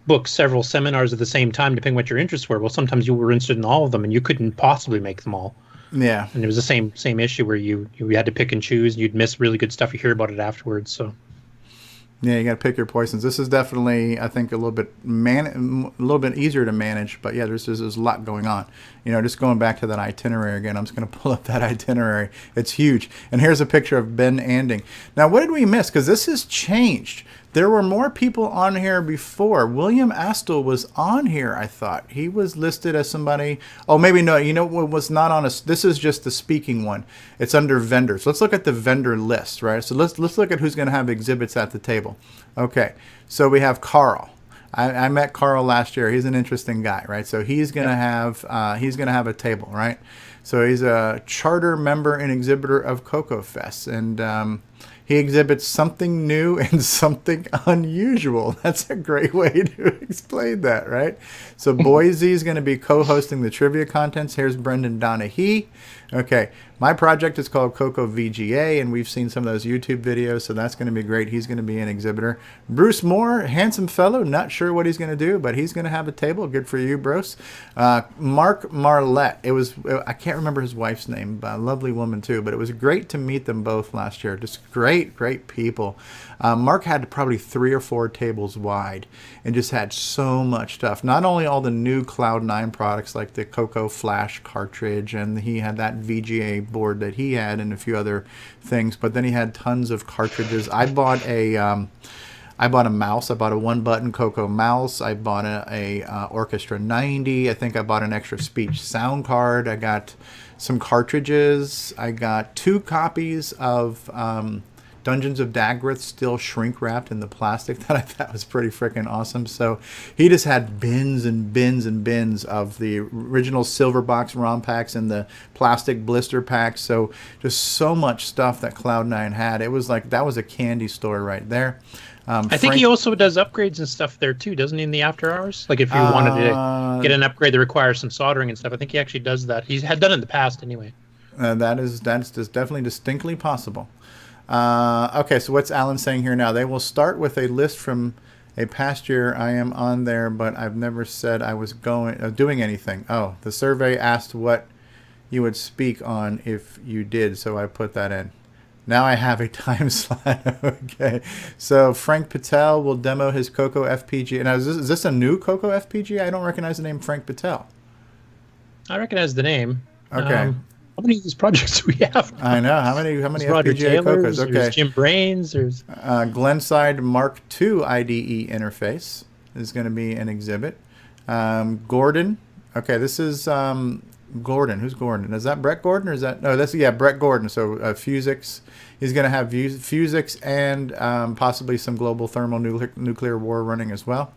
D: book several seminars at the same time, depending what your interests were. Well, sometimes you were interested in all of them, and you couldn't possibly make them all.
A: Yeah,
D: and it was the same issue where you had to pick and choose, and you'd miss really good stuff. You hear about it afterwards, so.
A: Yeah, you got to pick your poisons. This is definitely, I think, a little bit easier to manage. But yeah, there's a lot going on. Just going back to that itinerary again. I'm just going to pull up that itinerary. It's huge. And here's a picture of Ben Anding. Now, what did we miss? Because this has changed. There were more people on here before. William Astle was on here, I thought. He was listed as somebody. Oh, maybe no. What was not on us? This is just the speaking one. It's under vendors. Let's look at the vendor list, right? So let's look at who's going to have exhibits at the table. Okay, so we have Carl. I met Carl last year. He's an interesting guy, right? So he's going to have a table, right? So he's a charter member and exhibitor of CoCoFEST, and he exhibits something new and something unusual. That's a great way to explain that, right? So Boise is going to be co-hosting the trivia contests. Here's Brendan Donahue. Okay, my project is called CoCo VGA, and we've seen some of those YouTube videos, so that's going to be great. He's going to be an exhibitor. Bruce Moore, handsome fellow, not sure what he's going to do, but he's going to have a table. Good for you, Bruce. Mark Marlette. I can't remember his wife's name, but a lovely woman too, but it was great to meet them both last year. Just great people. Mark had probably 3 or 4 tables wide and just had so much stuff. Not only all the new Cloud9 products like the CoCo Flash cartridge, and he had that VGA board that he had and a few other things, but then he had tons of cartridges. I bought I bought a mouse. I bought a 1-button CoCo mouse. I bought a Orchestra 90. I think I bought an extra speech sound card. I got some cartridges. I got 2 copies of Dungeons of Dagworth still shrink wrapped in the plastic that I thought was pretty freaking awesome. So he just had bins and bins and bins of the original silver box ROM packs and the plastic blister packs. So just so much stuff that Cloud9 had. It was like that was a candy store right there.
D: I think he also does upgrades and stuff there too, doesn't he? In the after hours, like if you wanted to get an upgrade that requires some soldering and stuff, I think he actually does that. He's had done it in the past anyway.
A: That's just definitely distinctly possible. Okay, so what's Alan saying here now? They will start with a list from a past year. I am on there, but I've never said I was doing anything. Oh, the survey asked what you would speak on if you did, so I put that in. Now I have a time slot. Okay, so Frank Patel will demo his CoCo FPGA. Now, is this a new CoCo FPGA? I don't recognize the name Frank Patel.
D: I recognize the name.
A: Okay.
D: How many of these projects do we have?
A: I know. How many
D: Roger
A: FPGA
D: Taylor's,
A: CoCos? Okay.
D: There's Jim Brains. There's
A: Glenside Mark II IDE interface is going to be an exhibit. Gordon. Okay, this is Gordon. Who's Gordon? Is that Brett Gordon or is that... No, that's, yeah, Brett Gordon. So Phusix. He's going to have Phusix and possibly some global thermal nuclear war running as well.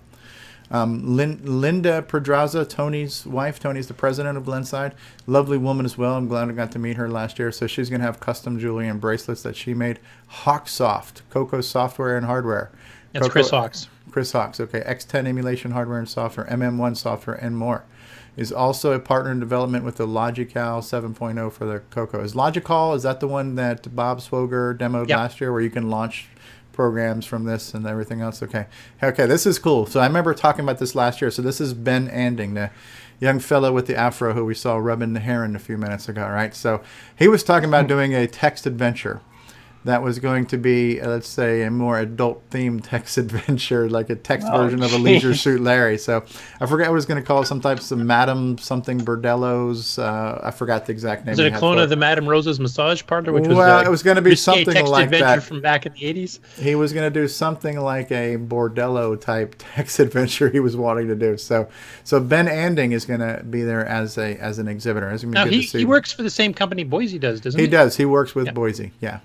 A: Linda Pedraza, Tony's wife. Tony's the president of Glenside. Lovely woman as well. I'm glad I got to meet her last year. So she's going to have custom jewelry and bracelets that she made. Hawksoft, CoCo software and hardware.
D: That's Chris Hawks.
A: Chris Hawks, okay. X10 emulation hardware and software, MM1 software, and more. Is also a partner in development with the Logical 7.0 for the CoCo. Is Logical, is that the one that Bob Swoger demoed last year where you can launch programs from this and everything else? Okay. Okay, this is cool. So I remember talking about this last year. So this is Ben Anding, the young fellow with the afro who we saw rubbing the heron a few minutes ago, right? So he was talking about doing a text adventure that was going to be, let's say, a more adult-themed text adventure, like a text version of a Leisure Suit Larry. So I forgot what I was going to call it, some types of Madame something Bordellos. I forgot the exact name.
D: Is it a clone of the Madame Rose's massage parlor? Which
A: it was going to be something
D: text
A: like
D: adventure
A: that.
D: From back in the 80s?
A: He was going to do something like a Bordello-type text adventure he was wanting to do. So Ben Anding is going to be there as an exhibitor. It's gonna be good to see.
D: He works for the same company Boise does, doesn't he?
A: He does. He works with Boise. Yeah.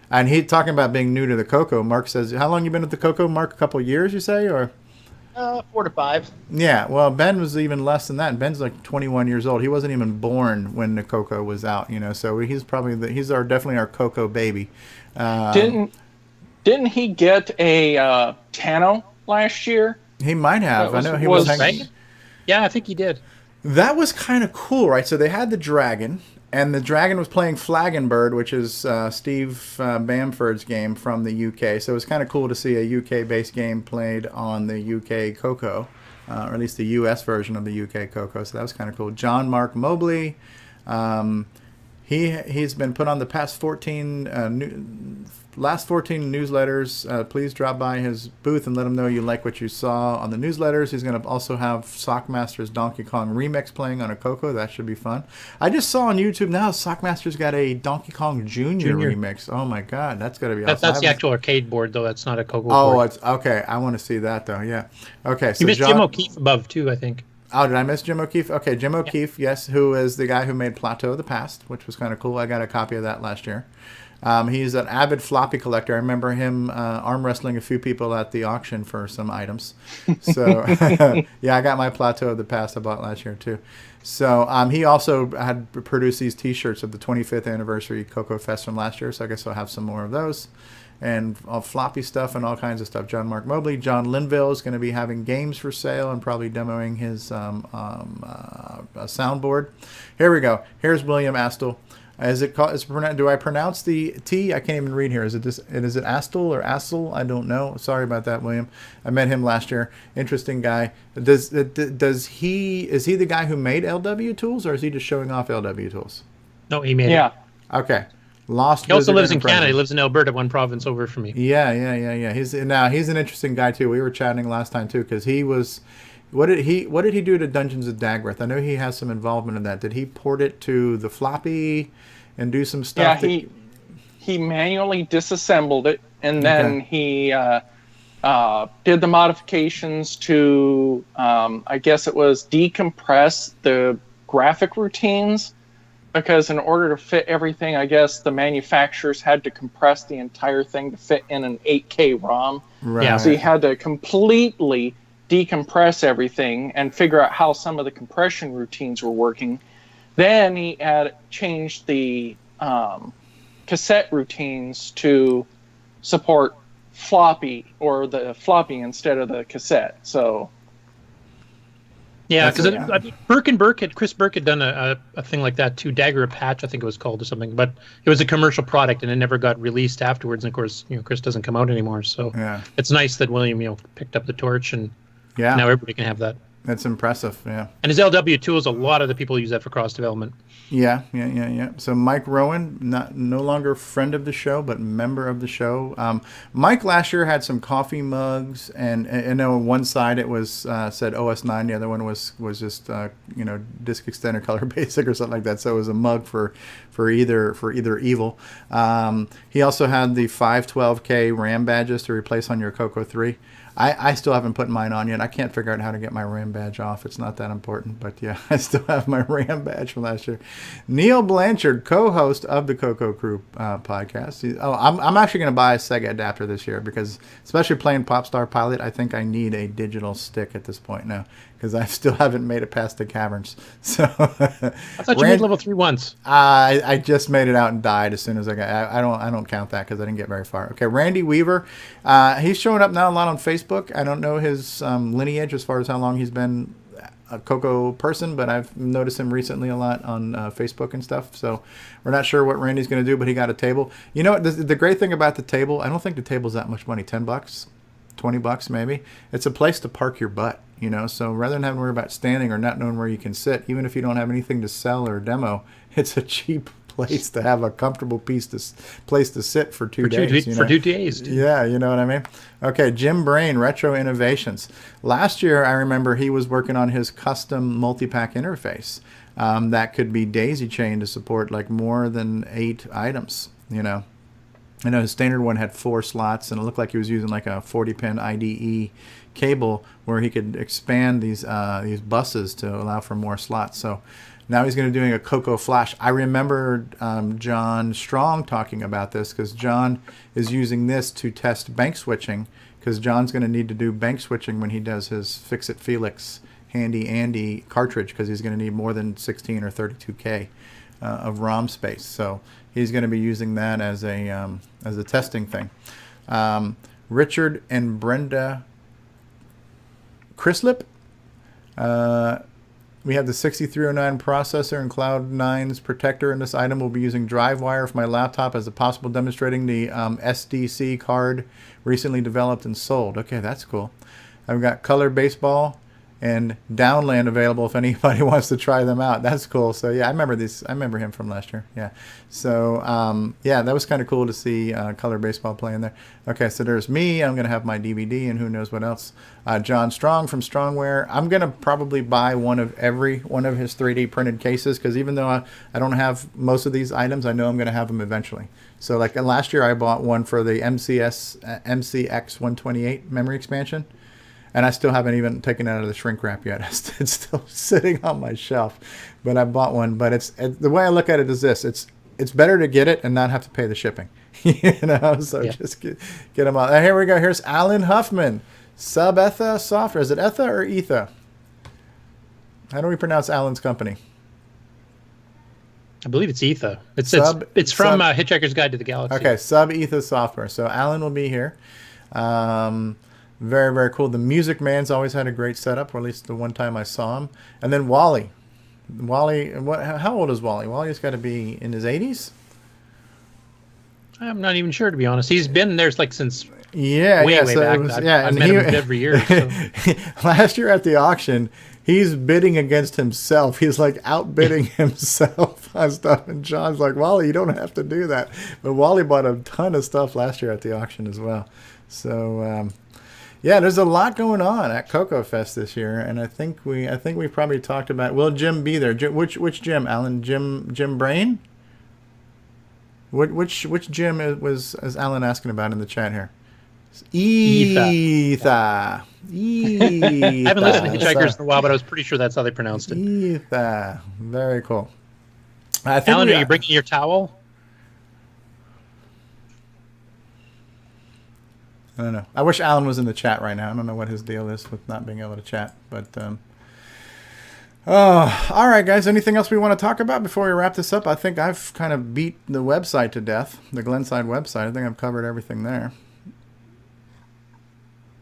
A: And he talking about being new to the CoCo. Mark says, how long you been at the CoCo, Mark? A couple of years, you say, or?
B: 4 to 5.
A: Yeah, well, Ben was even less than that. Ben's like 21 years old. He wasn't even born when the CoCo was out, So he's probably definitely our CoCo baby.
E: Didn't he get a Tano last year?
A: He might have. I know he was hanging.
D: Yeah, I think he did.
A: That was kind of cool, right? So they had the dragon. And the dragon was playing Flagenbird, which is Steve Bamford's game from the UK. So it was kind of cool to see a UK-based game played on the UK CoCo, or at least the US version of the UK CoCo. So that was kind of cool. John Mark Mobley, he's been put on the last 14 newsletters. Please drop by his booth and let him know you like what you saw on the newsletters. He's going to also have Sockmaster's Donkey Kong remix playing on a CoCo. That should be fun. I just saw on YouTube now Sockmaster's got a Donkey Kong Junior remix. Oh my God, that's got to be awesome.
D: That's the actual arcade board, though. That's not a CoCo board.
A: Oh, it's okay. I want to see that, though. Yeah. Okay. So
D: you missed Jim O'Keefe above, too, I think.
A: Oh, did I miss Jim O'Keefe? Okay, Jim O'Keefe, yes, who is the guy who made Plateau of the Past, which was kind of cool. I got a copy of that last year. He's an avid floppy collector. I remember him arm wrestling a few people at the auction for some items. So, yeah, I got my Plateau of the Past I bought last year, too. So he also had produced these T-shirts of the 25th anniversary CoCoFEST from last year, so I guess I'll have some more of those. And all floppy stuff and all kinds of stuff. John Mark Mobley. John Linville is going to be having games for sale and probably demoing his soundboard. Here we go. Here's William Astle. Is it called? Do I pronounce the T? I can't even read here. Is it Astle or Astle? I don't know. Sorry about that, William. I met him last year. Interesting guy. Is he the guy who made LW tools, or is he just showing off LW tools?
D: No, he made it.
E: Yeah.
A: Okay.
D: He also lives in Canada. He lives in Alberta, one province over from me.
A: Yeah. He's an interesting guy too. We were chatting last time too because he was. What did he do to Dungeons of Dagworth? I know he has some involvement in that. Did he port it to the floppy and do some stuff?
E: Yeah, he manually disassembled it and then he did the modifications to, I guess it was decompress the graphic routines, because in order to fit everything, I guess the manufacturers had to compress the entire thing to fit in an 8K ROM.
A: Right.
D: Yeah.
E: So he had to completely decompress everything and figure out how some of the compression routines were working. Then he had changed the cassette routines to support floppy, or the floppy instead of the cassette. So
D: yeah, because Chris Burke had done a thing like that too. Dagger of Patch, I think it was called, or something. But it was a commercial product, and it never got released afterwards. And of course, Chris doesn't come out anymore. So it's nice that William, picked up the torch, and now everybody can have that.
A: That's impressive, yeah.
D: And his LW tools, a lot of the people use that for cross development.
A: Yeah. So Mike Rowan, no longer friend of the show, but member of the show. Mike last year had some coffee mugs, and I know one side it was said OS9, the other one was just Disk Extender Color Basic or something like that. So it was a mug for either evil. He also had the 512K RAM badges to replace on your CoCo 3. I still haven't put mine on yet. I can't figure out how to get my RAM badge off. It's not that important, but yeah, I still have my RAM badge from last year. Neil Blanchard, co-host of the CoCo Crew podcast. I'm actually going to buy a Sega adapter this year, because especially playing Popstar Pilot, I think I need a digital stick at this point now, because I still haven't made it past the caverns. So
D: I thought you made level 3 once.
A: I just made it out and died as soon as I got. I don't count that because I didn't get very far. Okay, Randy Weaver, he's showing up now a lot on Facebook. I don't know his lineage as far as how long he's been a CoCo person, but I've noticed him recently a lot on Facebook and stuff. So we're not sure what Randy's going to do, but he got a table. You know what? The great thing about the table, I don't think the table's that much money. $10, $20 maybe. It's a place to park your butt. So rather than having to worry about standing or not knowing where you can sit, even if you don't have anything to sell or demo, it's a cheap place to have a comfortable place to sit for 2 days.
D: For 2 days.
A: Yeah, you know what I mean? Okay, Jim Brain, Retro Innovations. Last year, I remember he was working on his custom multi-pack interface that could be daisy chained to support like more than 8 items, I know his standard one had 4 slots, and it looked like he was using like a 40-pin IDE cable where he could expand these buses to allow for more slots. So now he's going to be doing a CoCo Flash. I remember John Strong talking about this, because John is using this to test bank switching, because John's going to need to do bank switching when he does his Fix-It Felix Handy Andy cartridge, because he's going to need more than 16 or 32K of ROM space. So he's going to be using that as a testing thing. Richard and Brenda Chrislip. We have the 6309 processor and Cloud9's protector, and this item will be using DriveWire for my laptop as a possible demonstrating the SDC card recently developed and sold. Okay, that's cool. I've got Color Baseball and Downland available if anybody wants to try them out. That's cool. So yeah, I remember him from last year. Yeah. So yeah, that was kind of cool to see Color Baseball playing there. Okay, so there's me. I'm gonna have my DVD and who knows what else. John Strong from Strongware. I'm gonna probably buy one of his 3D printed cases, because even though I don't have most of these items, I know I'm gonna have them eventually. So like last year, I bought one for the MCX 128 memory expansion. And I still haven't even taken it out of the shrink wrap yet. It's still sitting on my shelf. But I bought one. But the way I look at it is this. It's better to get it and not have to pay the shipping. So yeah. Just get them all. Here we go. Here's Alan Huffman. Sub-Etha Software. Is it Etha or Etha? How do we pronounce Alan's company?
D: I believe it's Etha. It's from Hitchhiker's Guide to the Galaxy.
A: Okay, Sub-Etha Software. So Alan will be here. Very, very cool. The Music Man's always had a great setup, or at least the one time I saw him. And then Wally. How old is Wally? Wally's got to be in his 80s?
D: I'm not even sure, to be honest. He's been there since way back. I've met him every year. So.
A: Last year at the auction, he's bidding against himself. He's like outbidding himself on stuff. And John's like, Wally, you don't have to do that. But Wally bought a ton of stuff last year at the auction as well. So, yeah, there's a lot going on at CoCoFEST this year, and I think we probably talked about. Will Jim be there? Which Jim? Alan? Jim Brain? Which Jim is Alan asking about in the chat here? Etha.
D: I haven't listened to Hitchhikers in a while, but I was pretty sure that's how they pronounced it.
A: Etha. Very cool.
D: Alan, are you bringing your towel?
A: I don't know. I wish Alan was in the chat right now. I don't know what his deal is with not being able to chat. But, all right, guys. Anything else we want to talk about before we wrap this up? I think I've kind of beat the website to death, the Glenside website. I think I've covered everything there.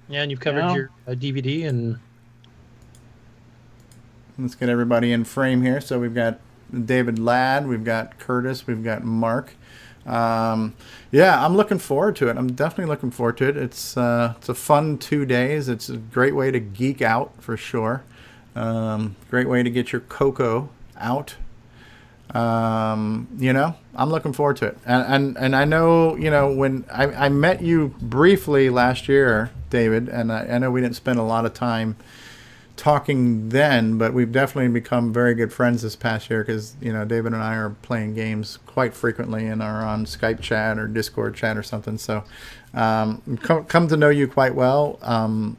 D: Yeah, and you've covered your DVD. And
A: let's get everybody in frame here. So we've got David Ladd, we've got Curtis, we've got Mark. Yeah, I'm looking forward to it. I'm definitely looking forward to it. It's a fun 2 days. It's a great way to geek out for sure. Great way to get your CoCo out. You know, I'm looking forward to it. And I know, you know, when I met you briefly last year, David, and I know we didn't spend a lot of time talking then, but we've definitely become very good friends this past year because, you know, David and I are playing games quite frequently and are on Skype chat or Discord chat or something. So come to know you quite well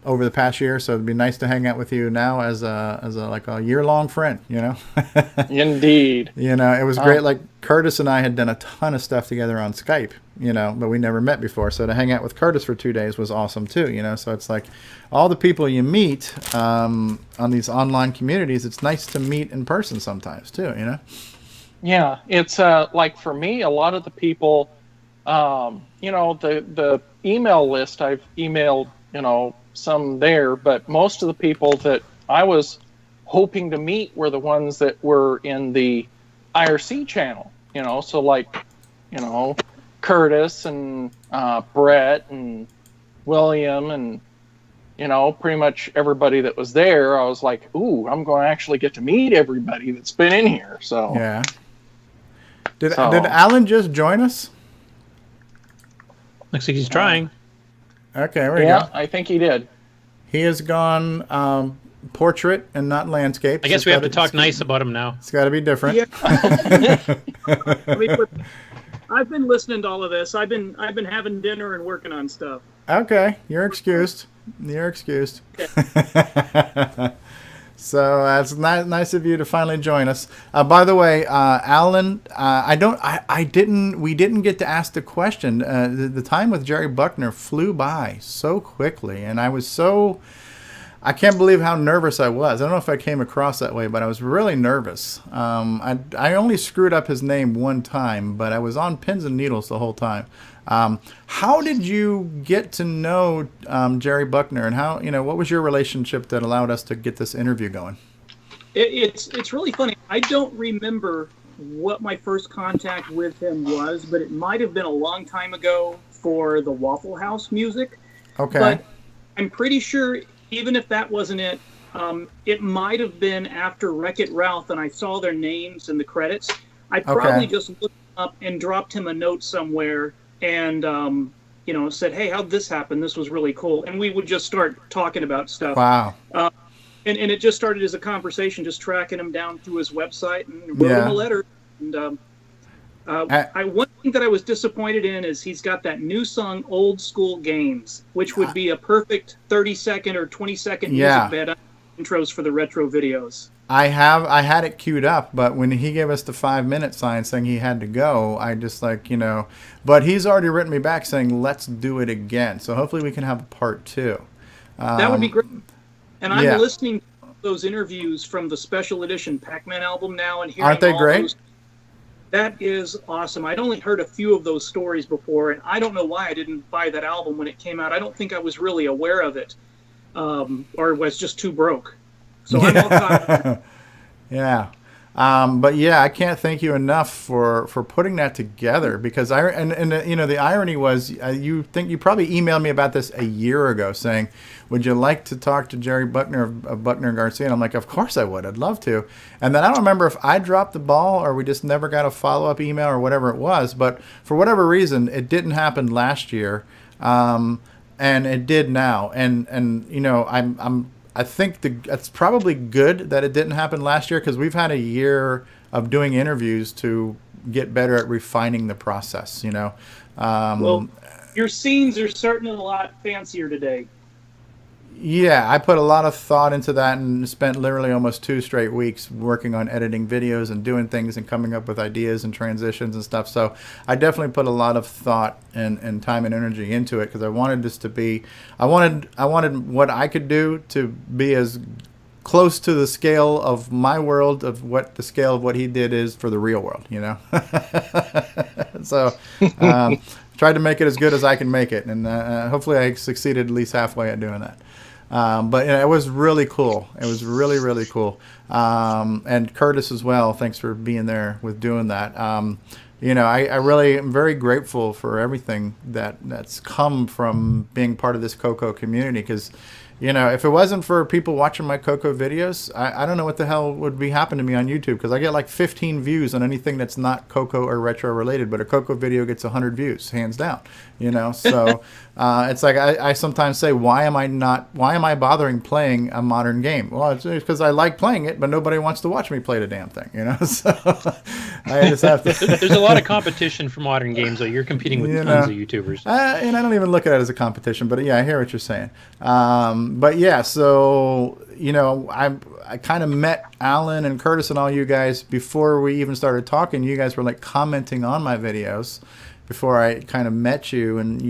A: over the past year. So it'd be nice to hang out with you now as a like a year-long friend, you know.
E: Indeed.
A: You know, it was great. Like Curtis and I had done a ton of stuff together on Skype, you know, but we never met before. So to hang out with Curtis for 2 days was awesome too, you know. So it's like all the people you meet on these online communities, it's nice to meet in person sometimes too, you know.
E: Yeah, it's like for me, a lot of the people, you know, the email list, I've emailed, you know, some there, but most of the people that I was hoping to meet were the ones that were in the IRC channel, you know, so like, you know, Curtis and Brett and William and, you know, pretty much everybody that was there. I was like, ooh, I'm going to actually get to meet everybody that's been in here. So
A: yeah. Did Alan just join us?
D: Looks like he's trying.
A: Okay, there we go.
E: Yeah, I think he did.
A: He has gone portrait and not landscape.
D: I guess we have to talk nice about him now.
A: It's got to be different.
F: Yeah. I mean, I've been listening to all of this. I've been having dinner and working on stuff.
A: Okay, you're excused. You're excused.
F: Okay.
A: So it's nice of you to finally join us. By the way, Alan, we didn't get to ask the question. The time with Jerry Bruckner flew by so quickly, and I can't believe how nervous I was. I don't know if I came across that way, but I was really nervous. I only screwed up his name one time, but I was on pins and needles the whole time. How did you get to know Jerry Bruckner, and how, you know, what was your relationship that allowed us to get this interview going?
F: It's really funny. I don't remember what my first contact with him was, but it might have been a long time ago for the Waffle House music.
A: Okay.
F: But I'm pretty sure even if that wasn't it, it might have been after Wreck-It Ralph, and I saw their names in the credits. I probably just looked up and dropped him a note somewhere and, you know, said, hey, how'd this happen? This was really cool. And we would just start talking about stuff.
A: Wow.
F: And it just started as a conversation, just tracking him down through his website and wrote him a letter. And one thing that I was disappointed in is he's got that new song, Old School Games, which would be a perfect 30-second or 20-second music bed intros for the retro videos. I
A: had it queued up, but when he gave us the 5-minute sign saying he had to go, I just like, you know, but he's already written me back saying, let's do it again. So hopefully we can have a part 2.
F: That would be great. And I'm listening to those interviews from the special edition Pac-Man album now and hearing
A: Aren't they great?
F: That is awesome. I'd only heard a few of those stories before, and I don't know why I didn't buy that album when it came out. I don't think I was really aware of it, or was just too broke. So I'm all caught up.
A: Yeah. But yeah, I can't thank you enough for putting that together, because you know, the irony was you probably emailed me about this a year ago saying, would you like to talk to Jerry Bruckner of Bruckner and Garcia? And I'm like, of course I would. I'd love to. And then I don't remember if I dropped the ball or we just never got a follow-up email or whatever it was. But for whatever reason, it didn't happen last year, and it did now. And you know, I think it's probably good that it didn't happen last year, because we've had a year of doing interviews to get better at refining the process, you know.
F: Well, Your scenes are certainly a lot fancier today.
A: Yeah, I put a lot of thought into that and spent literally almost 2 straight weeks working on editing videos and doing things and coming up with ideas and transitions and stuff. So I definitely put a lot of thought and time and energy into it because I wanted this to be, I wanted what I could do to be as close to the scale of my world of what the scale of what he did is for the real world, you know. So tried to make it as good as I can make it, and hopefully I succeeded at least halfway at doing that. But it was really cool. It was really, really cool. And Curtis as well, thanks for being there with doing that. I really am very grateful for everything that's come from being part of this CoCo community because, if it wasn't for people watching my CoCo videos, I don't know what the hell would be happening to me on YouTube because I get like 15 views on anything that's not CoCo or retro related, but a CoCo video gets 100 views, hands down. So it's like I sometimes say, why am I bothering playing a modern game? Well, it's because I like playing it, but nobody wants to watch me play the damn thing. So I just have to.
D: There's a lot of competition for modern games, though. You're competing with tons of YouTubers.
A: And I don't even look at it as a competition, but yeah, I hear what you're saying. But yeah, so I kind of met Alan and Curtis and all you guys before we even started talking. You guys were like commenting on my videos before I kind of met you, and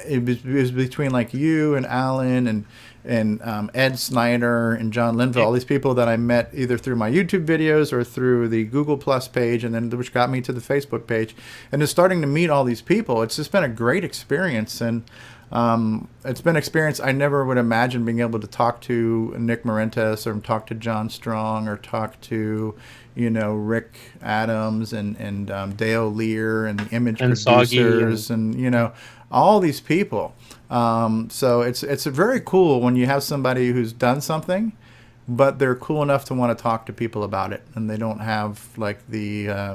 A: it was between like you and Alan and Ed Snyder and John Linville, all these people that I met either through my YouTube videos or through the Google Plus page, and then which got me to the Facebook page, and just starting to meet all these people. It's just been a great experience, and it's been an experience I never would imagine being able to talk to Nick Marentes or talk to John Strong or talk to Rick Adams and Dale Lear and the image
D: and
A: producers and all these people. So it's very cool when you have somebody who's done something, but they're cool enough to want to talk to people about it, and they don't have like the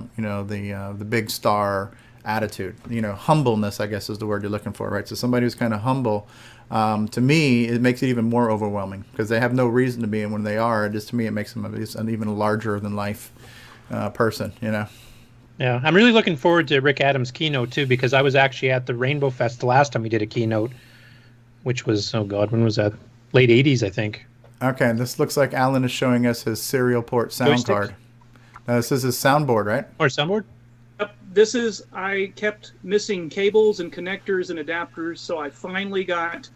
A: big star attitude. Humbleness, I guess, is the word you're looking for, right? So somebody who's kind of humble, to me, it makes it even more overwhelming because they have no reason to be, and when they are, to me, it makes them an even larger than life person.
D: Yeah, I'm really looking forward to Rick Adams' keynote too, because I was actually at the Rainbow Fest the last time we did a keynote, which was, oh God, when was that? Late 80s, I think.
A: Okay, this looks like Alan is showing us his serial port sound card. This is his soundboard, right?
D: Or soundboard?
F: Yep, I kept missing cables and connectors and adapters, so I finally got,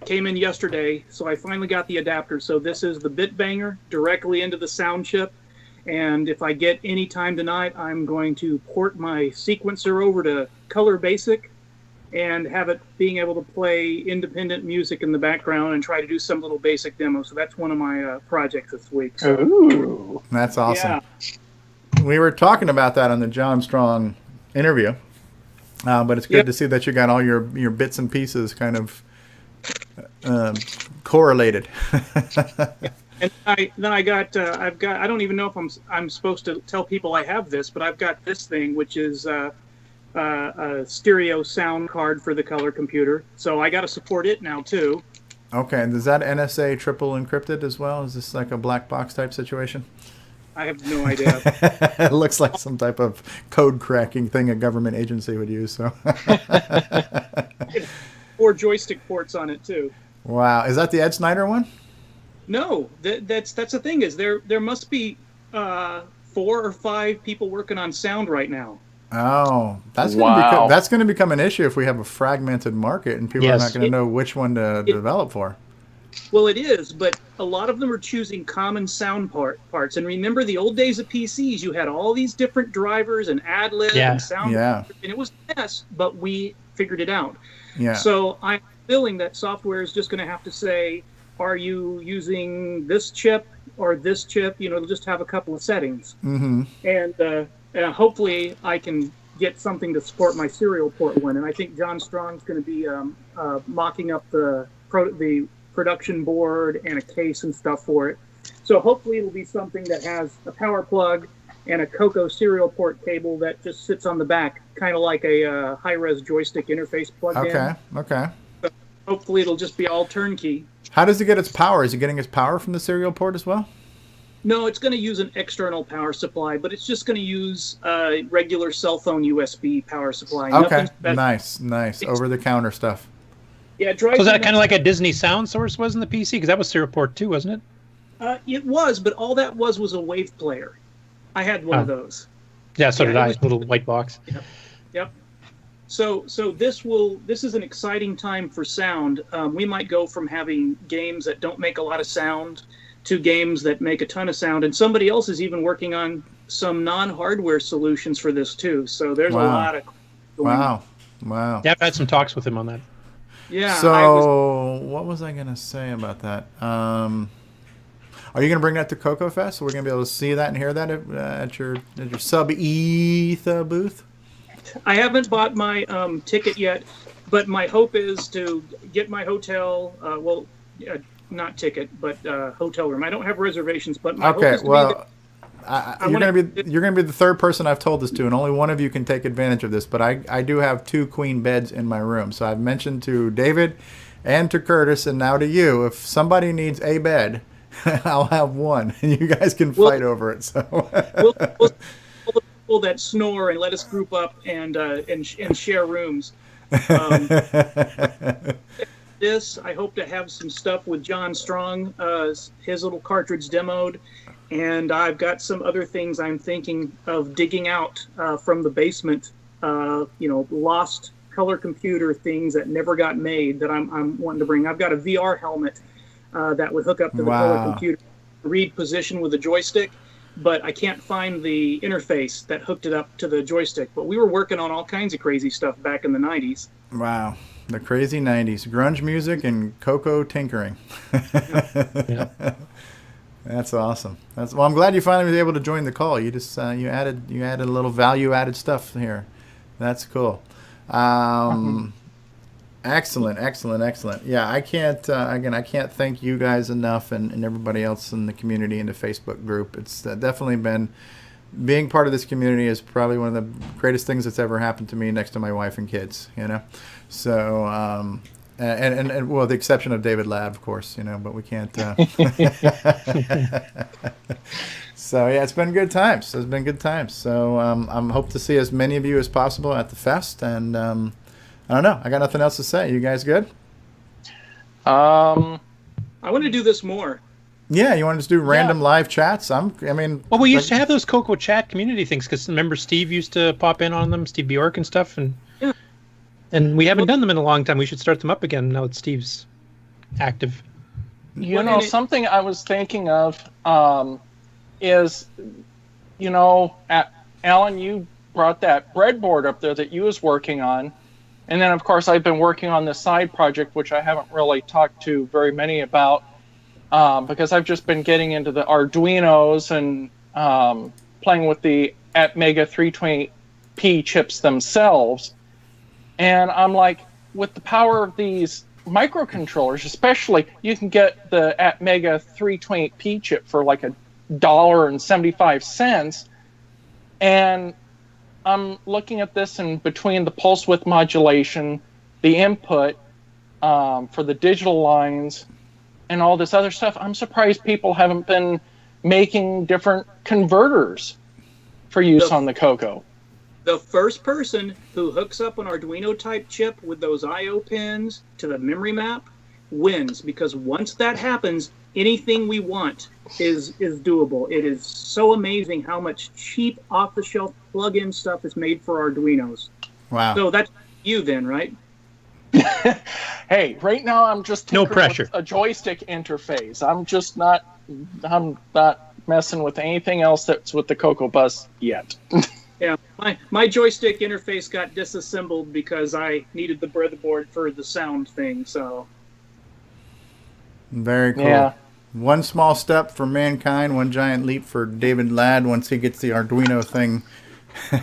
F: came in yesterday, so I finally got the adapter. So this is the bit banger directly into the sound chip. And if I get any time tonight, I'm going to port my sequencer over to Color Basic and have it being able to play independent music in the background and try to do some little basic demo. So that's one of my projects this week. So.
E: Ooh.
A: That's awesome.
F: Yeah.
A: We were talking about that on the John Strong interview, but it's good to see that you got all your bits and pieces kind of correlated.
F: And I don't even know if I'm supposed to tell people I have this, but I've got this thing, which is a stereo sound card for the color computer. So I got to support it now too.
A: Okay, and is that NSA triple encrypted as well? Is this like a black box type situation?
F: I have no idea.
A: It looks like some type of code cracking thing a government agency would use. So,
F: 4 joystick ports on it too.
A: Wow, is that the Ed Snyder one?
F: No, that's the thing is there must be 4 or 5 people working on sound right now.
A: Oh, that's going to become an issue if we have a fragmented market and people are not going to know which one to develop for.
F: Well, it is, but a lot of them are choosing common sound parts. And remember the old days of PCs, you had all these different drivers and ad-lib and sound, and it was a mess, but we figured it out. Yeah. So I'm feeling that software is just going to have to say, are you using this chip or this chip? It'll just have a couple of settings. Mm-hmm. And hopefully I can get something to support my serial port one. And I think John Strong's going to be mocking up the production board and a case and stuff for it. So hopefully it'll be something that has a power plug and a CoCo serial port cable that just sits on the back, kind of like a high-res joystick interface plugged in.
A: Okay.
F: So hopefully it'll just be all turnkey.
A: How does it get its power? Is it getting its power from the serial port as well?
F: No, it's going to use an external power supply, but it's just going to use regular cell phone USB power supply.
A: Okay, nice. Over-the-counter stuff.
F: Yeah,
D: so is that kind of like a Disney sound source was in the PC? Because that was serial port too, wasn't
F: it? It was, but all that was a wave player. I had one of those.
D: Yeah, so did I. Little white box.
F: Yep. So this is an exciting time for sound. We might go from having games that don't make a lot of sound to games that make a ton of sound, and somebody else is even working on some non-hardware solutions for this too. So there's a lot of
A: Wow.
D: Yeah, I've had some talks with him on that.
F: Yeah.
A: So what was I going to say about that? Are you going to bring that to CoCoFEST? We're going to be able to see that and hear that at your sub-ETH booth?
F: I haven't bought my ticket yet, but my hope is to get my hotel. Not ticket, but hotel room. I don't have reservations, but my hope is to be
A: you're going to be the third person I've told this to, and only one of you can take advantage of this. But I do have 2 queen beds in my room, so I've mentioned to David and to Curtis, and now to you, if somebody needs a bed, I'll have one, and you guys can fight over it. So
F: we'll people that snore and let us group up and share rooms. I hope to have some stuff with John Strong, his little cartridge demoed, and I've got some other things I'm thinking of digging out from the basement. Lost color computer things that never got made that I'm wanting to bring. I've got a VR helmet that would hook up to the color computer, read position with a joystick, but I can't find the interface that hooked it up to the joystick. But we were working on all kinds of crazy stuff back in the 90s.
A: Wow. The crazy 90s. Grunge music and CoCo tinkering.
D: Yeah.
A: That's awesome. Well, I'm glad you finally was able to join the call. You just you added a little value-added stuff here. That's cool. Excellent. Yeah, I can't thank you guys enough and everybody else in the community and the Facebook group. It's definitely been, being part of this community is probably one of the greatest things that's ever happened to me next to my wife and kids, So, and well, the exception of David Ladd, of course, but we can't. So yeah, it's been good times. So I'm hope to see as many of you as possible at the fest, and I don't know. I got nothing else to say. You guys good?
F: I want to do this more.
A: Yeah, you want to just do random live chats?
D: Well, we used to have those CoCo chat community things because remember Steve used to pop in on them, Steve Bjork and stuff, and we haven't done them in a long time. We should start them up again now that Steve's active.
E: Something I was thinking of is, Alan, you brought that breadboard up there that you was working on. And then, of course, I've been working on this side project, which I haven't really talked to very many about because I've just been getting into the Arduinos and playing with the Atmega 320p chips themselves. And I'm like, with the power of these microcontrollers, especially, you can get the Atmega 320p chip for like $1.75. And I'm looking at this, and between the pulse width modulation, the input for the digital lines, and all this other stuff, I'm surprised people haven't been making different converters for use on the CoCo.
F: The first person who hooks up an Arduino type chip with those I/O pins to the memory map wins, because once that happens, anything we want is doable. It is so amazing how much cheap off-the-shelf plug-in stuff is made for Arduinos.
A: Wow.
F: So that's you then, right?
E: Hey, right now I'm just
D: no pressure
E: with a joystick interface. I'm not messing with anything else that's with the CoCo bus yet.
F: Yeah, my joystick interface got disassembled because I needed the breadboard for the sound thing. So
A: very cool.
E: Yeah.
A: One small step for mankind, one giant leap for David Ladd once he gets the Arduino thing.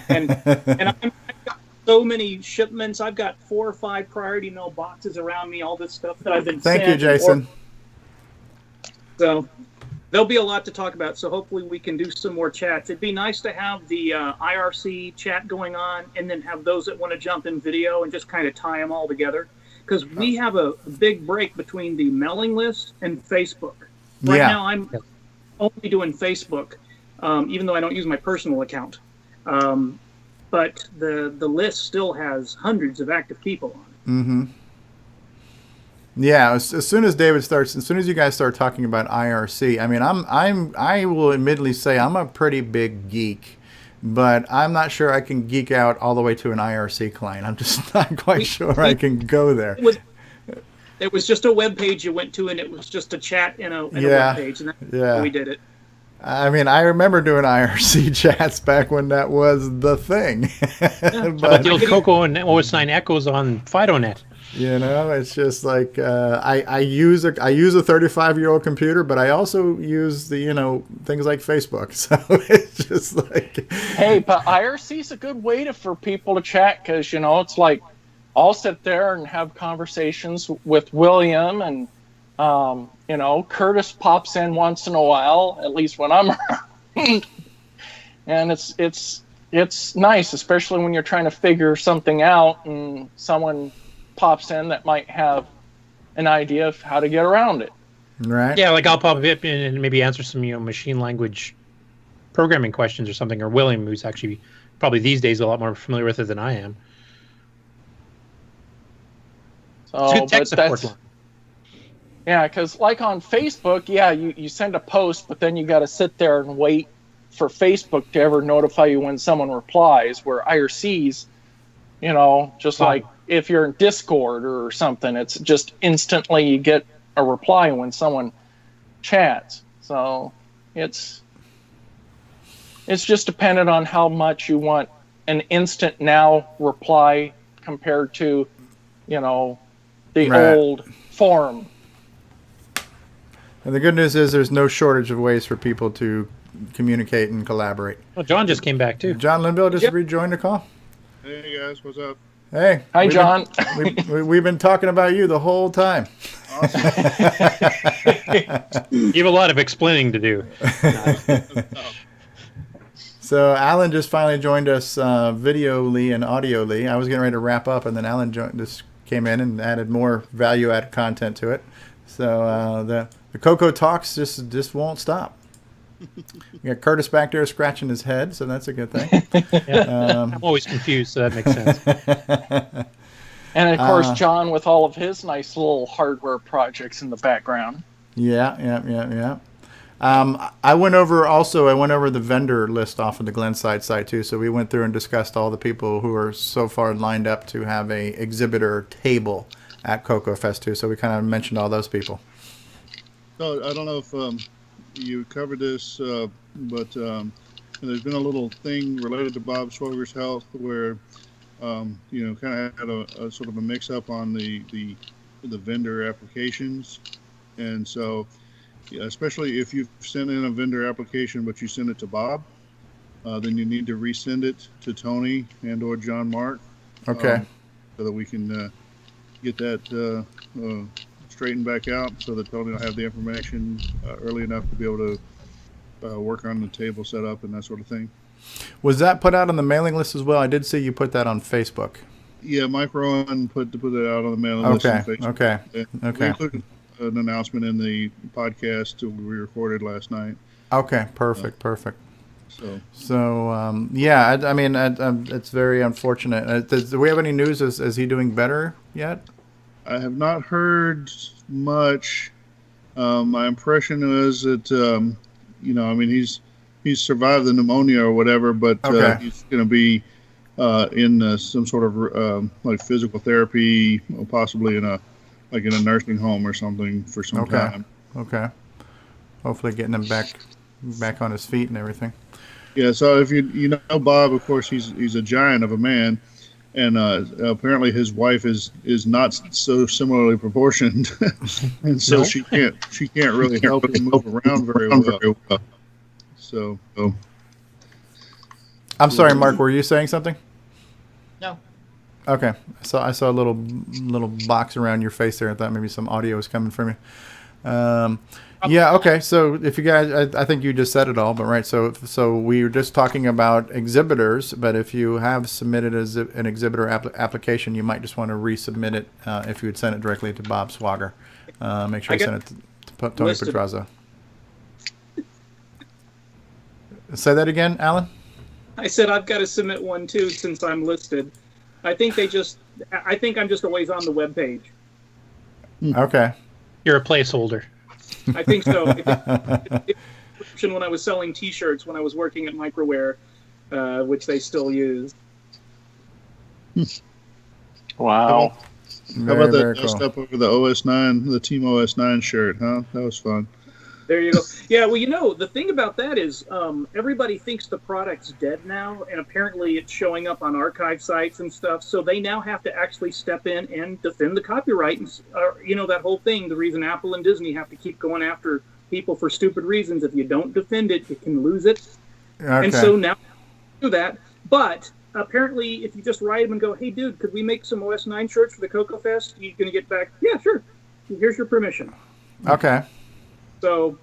F: and I've got so many shipments. I've got 4 or 5 priority mail boxes around me. All this stuff that I've been sent.
A: Thank you, Jason.
F: So there'll be a lot to talk about. So hopefully we can do some more chats. It'd be nice to have the IRC chat going on, and then have those that want to jump in video and just kind of tie them all together. Because we have a big break between the mailing list and Facebook. Right now I'm only doing Facebook, even though I don't use my personal account. But the list still has hundreds of active people on it.
A: Mm-hmm. Yeah, as soon as you guys start talking about IRC, I mean, I will admittedly say I'm a pretty big geek, but I'm not sure I can geek out all the way to an IRC client. I'm just not quite sure I can go there.
F: It was just a web page you went to, and it was just a chat in a web page, and that's how we did it.
A: I mean, I remember doing IRC chats back when that was the thing.
D: But the old CoCo and OS9 Echoes on FidoNet.
A: You know, it's just like I use a 35-year-old computer, but I also use the things like Facebook. So it's just like,
E: hey, but IRC is a good way for people to chat because it's like I'll sit there and have conversations with William, and Curtis pops in once in a while, at least when I'm around, and it's nice, especially when you're trying to figure something out and someone pops in that might have an idea of how to get around it.
A: Right.
D: Yeah, like I'll pop in and maybe answer some machine language programming questions or something, or William, who's actually probably these days a lot more familiar with it than I am.
E: So,
D: it's good tech support line.
E: Yeah, because like on Facebook, you send a post, but then you got to sit there and wait for Facebook to ever notify you when someone replies, where IRCs, just like if you're in Discord or something, it's just instantly you get a reply when someone chats. So it's just dependent on how much you want an instant now reply compared to, the old form.
A: And the good news is there's no shortage of ways for people to communicate and collaborate.
D: Well, John just came back too.
A: John Linville just rejoined the call.
C: Hey guys, what's up?
A: Hey.
E: Hi, John.
A: We've been talking about you the whole time.
C: Awesome.
D: You have a lot of explaining to do.
A: So Alan just finally joined us video-ly and audio-ly. I was getting ready to wrap up, and then Alan just came in and added more value-added content to it. So the CoCo Talks just won't stop. You got Curtis back there scratching his head, so that's a good thing.
D: I'm always confused, so that makes sense.
E: And of course, John with all of his nice little hardware projects in the background.
A: Yeah. I went over the vendor list off of the Glenside site too. So we went through and discussed all the people who are so far lined up to have a exhibitor table at CoCoFEST too. So we kind of mentioned all those people.
C: So I don't know if you covered this, but there's been a little thing related to Bob Swogger's health where kind of had a sort of a mix-up on the vendor applications, and so especially if you've sent in a vendor application but you send it to Bob, then you need to resend it to Tony and or John Mark.
A: Okay.
C: So that we can get that straightened back out, so that Tony will have the information early enough to be able to work on the table setup and that sort of thing.
A: Was that put out on the mailing list as well? I did see you put that on Facebook.
C: Yeah, Mike Rowan put it out on the mailing list on Facebook. Okay. We included an announcement in the podcast we recorded last night.
A: Okay, perfect. So yeah, I mean, it's very unfortunate. Do we have any news? Is he doing better yet?
C: I have not heard much. My impression is that he's survived the pnumonia or whatever, but he's going to be in some sort of like physical therapy, possibly in a nursing home or something for some time. Okay.
A: Hopefully getting him back on his feet and everything.
C: Yeah. So if you know Bob, of course he's a giant of a man, and apparently his wife is not so similarly proportioned, and so she can't really help him move around very well. So.
A: I'm sorry, Mark. Were you saying something?
B: No.
A: Okay. I saw a little box around your face there. I thought maybe some audio was coming from you. Yeah. Okay. So if you guys, I think you just said it all, but right. So we were just talking about exhibitors, but if you have submitted an exhibitor application, you might just want to resubmit it if you would send it directly to Bob Swogger. Make sure you send it to Tony Pedraza. Say that again, Alan?
F: I said I've got to submit one too since I'm listed. I think I'm just a ways on the webpage.
A: Okay.
D: You're a placeholder.
F: I think so. When I was selling T-shirts when I was working at Microware, which they still use.
E: Wow.
C: How about that dust up over the OS9, the Team OS9 shirt, huh? That was fun.
F: There you go. Yeah, well, the thing about that is everybody thinks the product's dead now, and apparently it's showing up on archive sites and stuff, so they now have to actually step in and defend the copyright. And, that whole thing, the reason Apple and Disney have to keep going after people for stupid reasons. If you don't defend it, you can lose it. Okay. And so now do that. But apparently, if you just write them and go, hey, dude, could we make some OS9 shirts for the CoCoFEST? You're going to get back, yeah, sure. Here's your permission.
A: Okay.
F: So,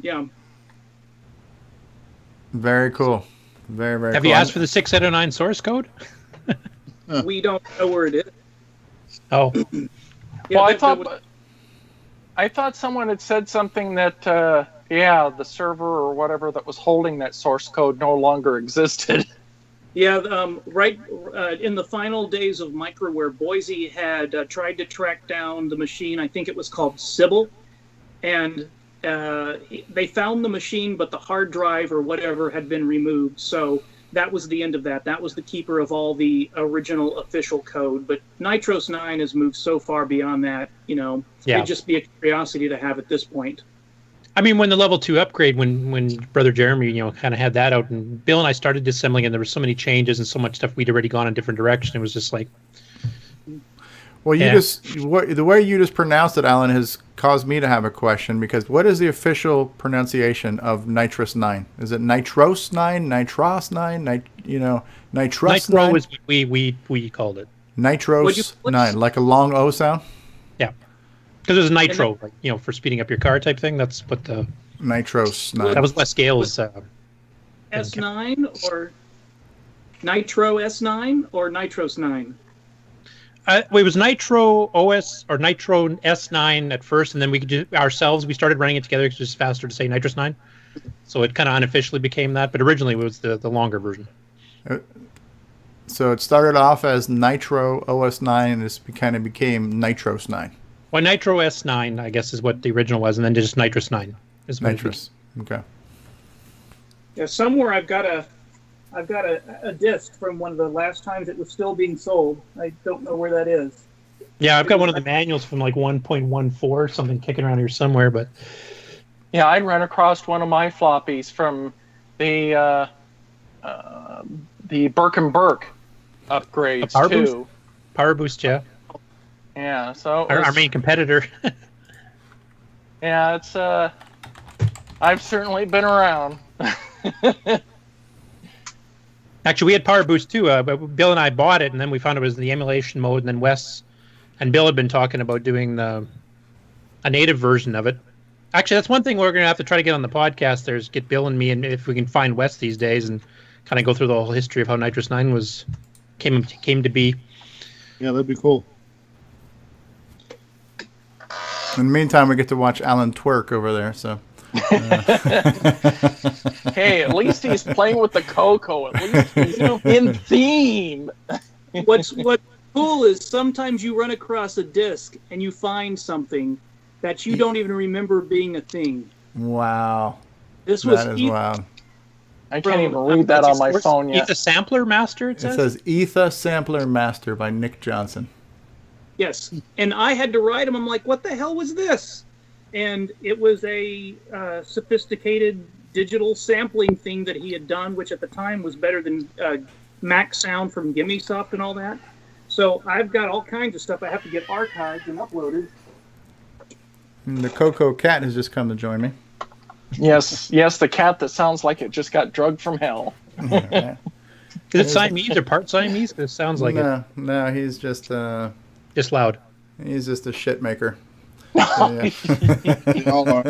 F: yeah.
A: Very cool. Very, very cool.
D: Have you asked for the 609 source code?
F: We don't know where it is.
D: Oh.
E: Yeah, well, I thought someone had said something that, the server or whatever that was holding that source code no longer existed.
F: Yeah, right in the final days of Microware, Boise had tried to track down the machine. I think it was called Sybil. And they found the machine, but the hard drive or whatever had been removed. So that was the end of that. That was the keeper of all the original official code. But Nitros 9 has moved so far beyond that, It'd just be a curiosity to have at this point.
D: I mean, when the level 2 upgrade, when Brother Jeremy, kind of had that out, and Bill and I started disassembling, and there were so many changes and so much stuff we'd already gone in a different direction. It was just like...
A: Well, the way you just pronounced it, Alan, has caused me to have a question, because what is the official pronunciation of Nitros 9? Is it Nitros 9, Nitros 9, Nitros 9?
D: Nitro is what we called it.
A: Nitros 9, like a long O sound?
D: Yeah. Because there's nitro, for speeding up your car type thing. That's what the...
A: Nitros 9.
D: That was Wes Gale's...
F: S9 or Nitro S9 or Nitros 9?
D: It was Nitro OS or Nitro S9 at first, and then we we started running it together because it's just faster to say Nitros 9. So it kind of unofficially became that, but originally it was the longer version.
A: So it started off as Nitro OS 9 and it kind of became Nitros 9.
D: Well, Nitro S9, I guess, is what the original was, and then just Nitros 9.
A: Nitros, okay.
F: Yeah, somewhere I've got a disc from one of the last times it was still being sold. I don't know where that is.
D: Yeah, I've got one of the manuals from like 1.14, something kicking around here somewhere. But
E: yeah, I'd run across one of my floppies from the Burke and Burke upgrades
D: Power
E: too.
D: Boost? Power Boost, yeah.
E: Yeah, so
D: our main competitor.
E: Yeah, it's I've certainly been around.
D: Actually, we had Power Boost too. But Bill and I bought it, and then we found it was the emulation mode. And then Wes and Bill had been talking about doing a native version of it. Actually, that's one thing we're going to have to try to get on the podcast. There's get Bill and me, and if we can find Wes these days, and kind of go through the whole history of how Nitros 9 came to be.
C: Yeah, that'd be cool.
A: In the meantime, we get to watch Alan twerk over there. So.
E: Hey, at least he's playing with the CoCo. At least he's in theme.
F: What's cool is sometimes you run across a disc and you find something that you don't even remember being a thing.
A: Wow.
F: This was
A: wild.
E: I can't even read that on my phone yet.
D: Etha Sampler Master, it says?
A: It says Etha Sampler Master by Nick Johnson.
F: Yes. And I had to write him. I'm like, what the hell was this? And it was a sophisticated digital sampling thing that he had done, which at the time was better than Mac Sound from GimmeSoft and all that. So I've got all kinds of stuff I have to get archived and uploaded.
A: And the CoCo cat has just come to join me.
E: Yes, the cat that sounds like it just got drugged from hell.
A: Yeah,
D: is it Siamese or part Siamese? Because it sounds like it.
A: No, he's just
D: loud.
A: He's just a shit maker.
C: They all are.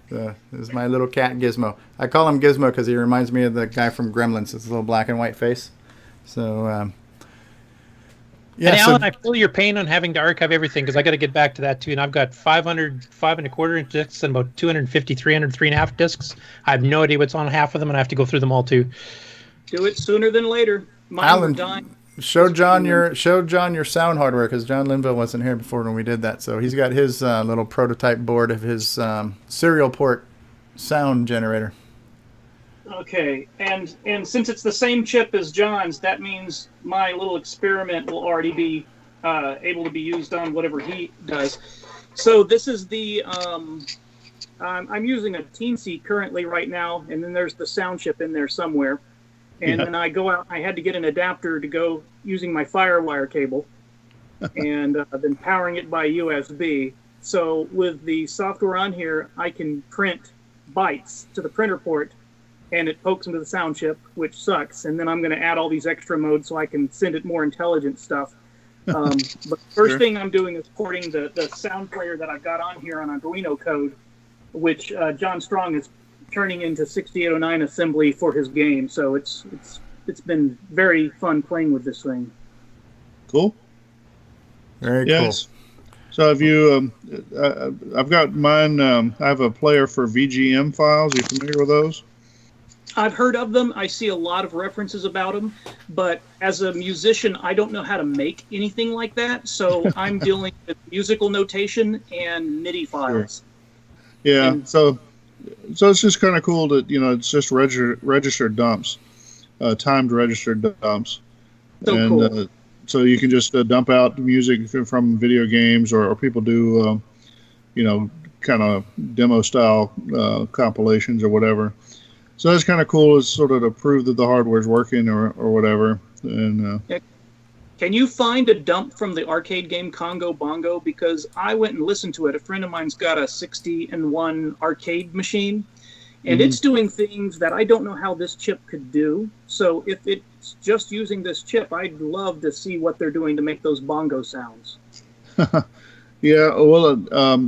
A: This is my little cat Gizmo. I call him Gizmo because he reminds me of the guy from Gremlins. It's a little black and white face. So Yeah,
D: and Alan, I feel your pain on having to archive everything because I got to get back to that too. And I've got 500 5.25 discs and about 250 300 3.5 discs. I have no idea what's on half of them, and I have to go through them all too.
F: Do it sooner than later. Mine
A: Alan,
F: were dying.
A: show John your sound hardware, because John Linville wasn't here before when we did that. So he's got his little prototype board of his serial port sound generator.
F: Okay, and since it's the same chip as John's, that means my little experiment will already be able to be used on whatever he does. So this is the I'm using a Teensy currently right now, and then there's the sound chip in there somewhere. And then I go out. I had to get an adapter to go using my FireWire cable, and then powering it by USB. So with the software on here, I can print bytes to the printer port, and it pokes into the sound chip, which sucks. And then I'm going to add all these extra modes so I can send it more intelligent stuff. But the first thing I'm doing is porting the sound player that I've got on here on Arduino code, which John Strong is turning into 6809 assembly for his game. So it's been very fun playing with this thing.
C: Cool.
A: Very cool.
C: So have you? I've got mine. I have a player for VGM files. Are you familiar with those?
F: I've heard of them. I see a lot of references about them, but as a musician, I don't know how to make anything like that. So I'm dealing with musical notation and MIDI files.
C: Sure. Yeah. So it's just kind of cool that, it's just registered dumps, timed registered dumps.
F: So cool.
C: So you can just dump out music from video games, or people do, kind of demo style compilations or whatever. So that's kind of cool. It's sort of to prove that the hardware's working or whatever. And
F: can you find a dump from the arcade game Congo Bongo? Because I went and listened to it. A friend of mine's got a 60-in-1 arcade machine, and it's doing things that I don't know how this chip could do. So if it's just using this chip, I'd love to see what they're doing to make those bongo sounds.
C: Yeah, well,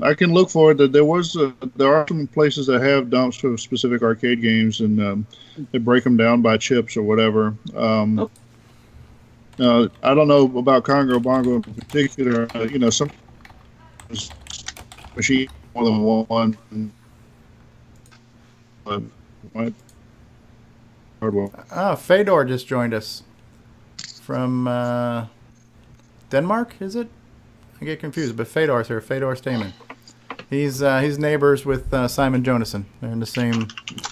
C: I can look for it. There are some places that have dumps for specific arcade games, and they break them down by chips or whatever. I don't know about Congo Bongo in particular. Some machine more than one.
A: Oh, Fedor just joined us from Denmark. Is it? I get confused, but Fedor's here. Fedor Stamen. He's neighbors with Simon Jonassen. They're in the same.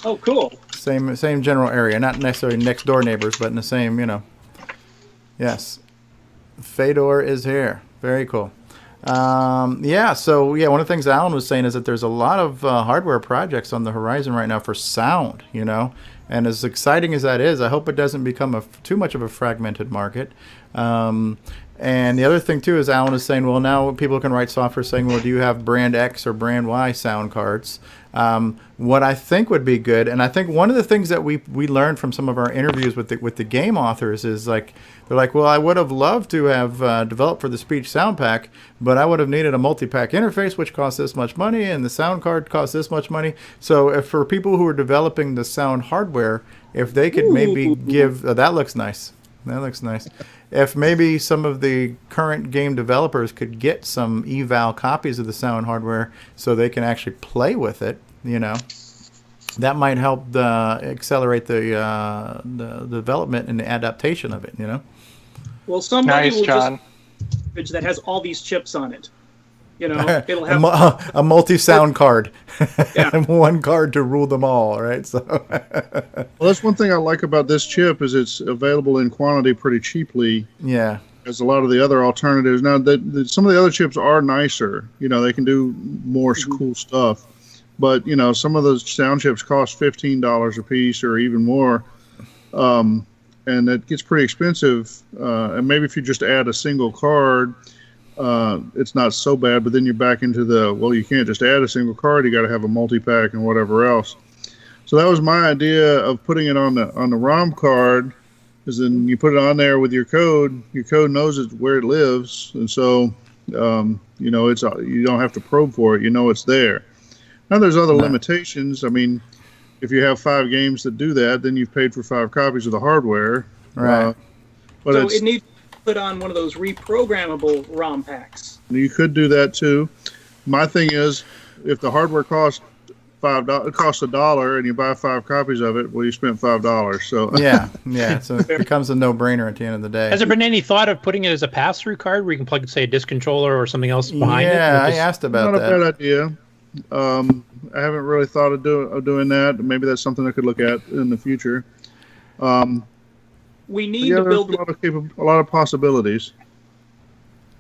F: Oh, cool.
A: Same general area, not necessarily next door neighbors, but in the same. Yes, Fedor is here. Very cool. So one of the things Alan was saying is that there's a lot of hardware projects on the horizon right now for sound. And as exciting as that is, I hope it doesn't become too much of a fragmented market. And the other thing, too, is Alan is saying, well, now people can write software saying, well, do you have brand X or brand Y sound cards? What I think would be good, and I think one of the things that we learned from some of our interviews with the game authors is they're like, well, I would have loved to have developed for the speech sound pack, but I would have needed a multi-pack interface, which costs this much money, and the sound card costs this much money. So if for people who are developing the sound hardware, if they could maybe give, that looks nice. That looks nice. If maybe some of the current game developers could get some eval copies of the sound hardware so they can actually play with it, that might help accelerate the development and the adaptation of it,
F: Well, somebody will
E: John.
F: Just that has all these chips on it. It'll have
A: a multi-sound card,
F: Yeah.
A: and one card to rule them all, right? So,
C: well, that's one thing I like about this chip is it's available in quantity pretty cheaply.
A: Yeah.
C: As a lot of the other alternatives. Now, some of the other chips are nicer. They can do more cool stuff. But, some of those sound chips cost $15 a piece or even more. And it gets pretty expensive. And maybe if you just add a single card, it's not so bad. But then you're back into you can't just add a single card. You got to have a multi-pack and whatever else. So that was my idea of putting it on the ROM card. Is then you put it on there with your code. Your code knows where it lives, and so it's you don't have to probe for it. It's there. Now there's other limitations. I mean, if you have 5 games that do that, then you've paid for 5 copies of the hardware.
A: Right.
F: But it needs put on one of those reprogrammable ROM packs.
C: You could do that too. My thing is, if the hardware costs $5, it costs $1, and you buy 5 copies of it, well, you spent $5. So
A: yeah. So it becomes a no-brainer at the end of the day.
D: Has there been any thought of putting it as a pass-through card where you can plug, say, a disc controller or something else behind it?
A: Yeah, I asked about that.
C: Not a bad idea. I haven't really thought of doing that. Maybe that's something I could look at in the future.
F: We need to build
C: a lot of possibilities.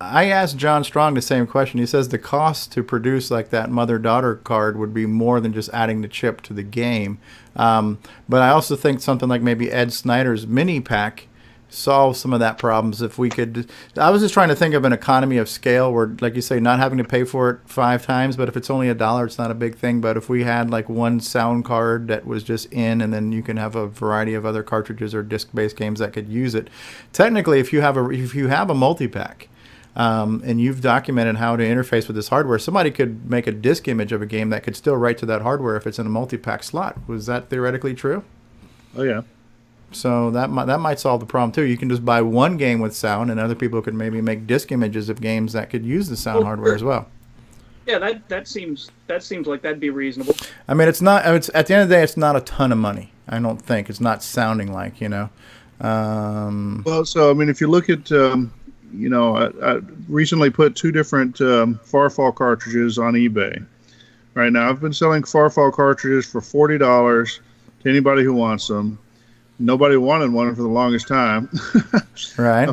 A: I asked John Strong the same question. He says the cost to produce like that mother-daughter card would be more than just adding the chip to the game. But I also think something like maybe Ed Snyder's mini pack solves some of that problems. If we could, I was just trying to think of an economy of scale where, like you say, not having to pay for it 5 times, but if it's only $1, it's not a big thing. But if we had like one sound card that was just in, and then you can have a variety of other cartridges or disc-based games that could use it. Technically, if you have a multi-pack, and you've documented how to interface with this hardware, somebody could make a disk image of a game that could still write to that hardware if it's in a multi-pack slot. Was that theoretically true?
C: Oh, yeah.
A: So that might solve the problem, too. You can just buy one game with sound, and other people could maybe make disk images of games that could use the sound hardware as well.
F: Yeah, that seems like that'd be reasonable.
A: I mean, it's not. It's at the end of the day, it's not a ton of money. I don't think it's not sounding like, you know.
C: Well, so I mean, if you look at I recently put 2 different Farfall cartridges on eBay. Right now, I've been selling Farfall cartridges for $40 to anybody who wants them. Nobody wanted one for the longest time.
A: Right.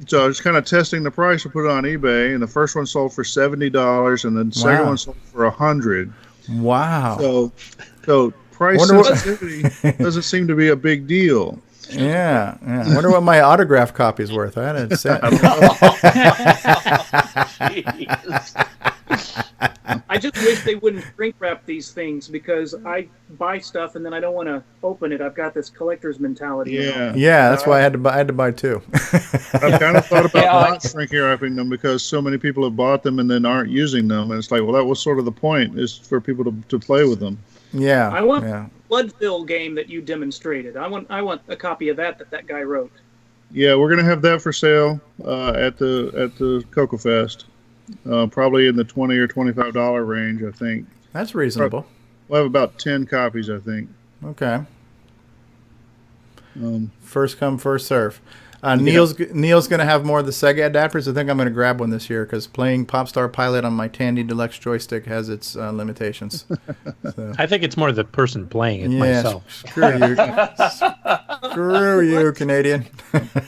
C: So I was kind of testing the price to put it on eBay, and the first one sold for $70, and the second one sold for $100.
A: Wow.
C: So price sensitivity doesn't seem to be a big deal.
A: Yeah. I wonder what my autograph copy's worth. I had it set.
F: I just wish they wouldn't shrink wrap these things, because I buy stuff and then I don't want to open it. I've got this collector's mentality.
A: Yeah, that's why I had to buy 2.
C: I've kind of thought about not shrink wrapping them, because so many people have bought them and then aren't using them, and it's like, well, that was sort of the point, is for people to play with them.
A: Yeah.
F: I want the Bloodfill game that you demonstrated. I want a copy of that guy wrote.
C: Yeah, we're gonna have that for sale at the CoCoFEST. Probably in the $20 or $25 range, I think.
A: That's reasonable.
C: We'll have about 10 copies, I think.
A: Okay. First come, first serve. Neil's going to have more of the Sega adapters. I think I'm going to grab one this year, because playing Popstar Pilot on my Tandy Deluxe joystick has its limitations. So.
D: I think it's more the person playing it myself.
A: Screw you, Canadian.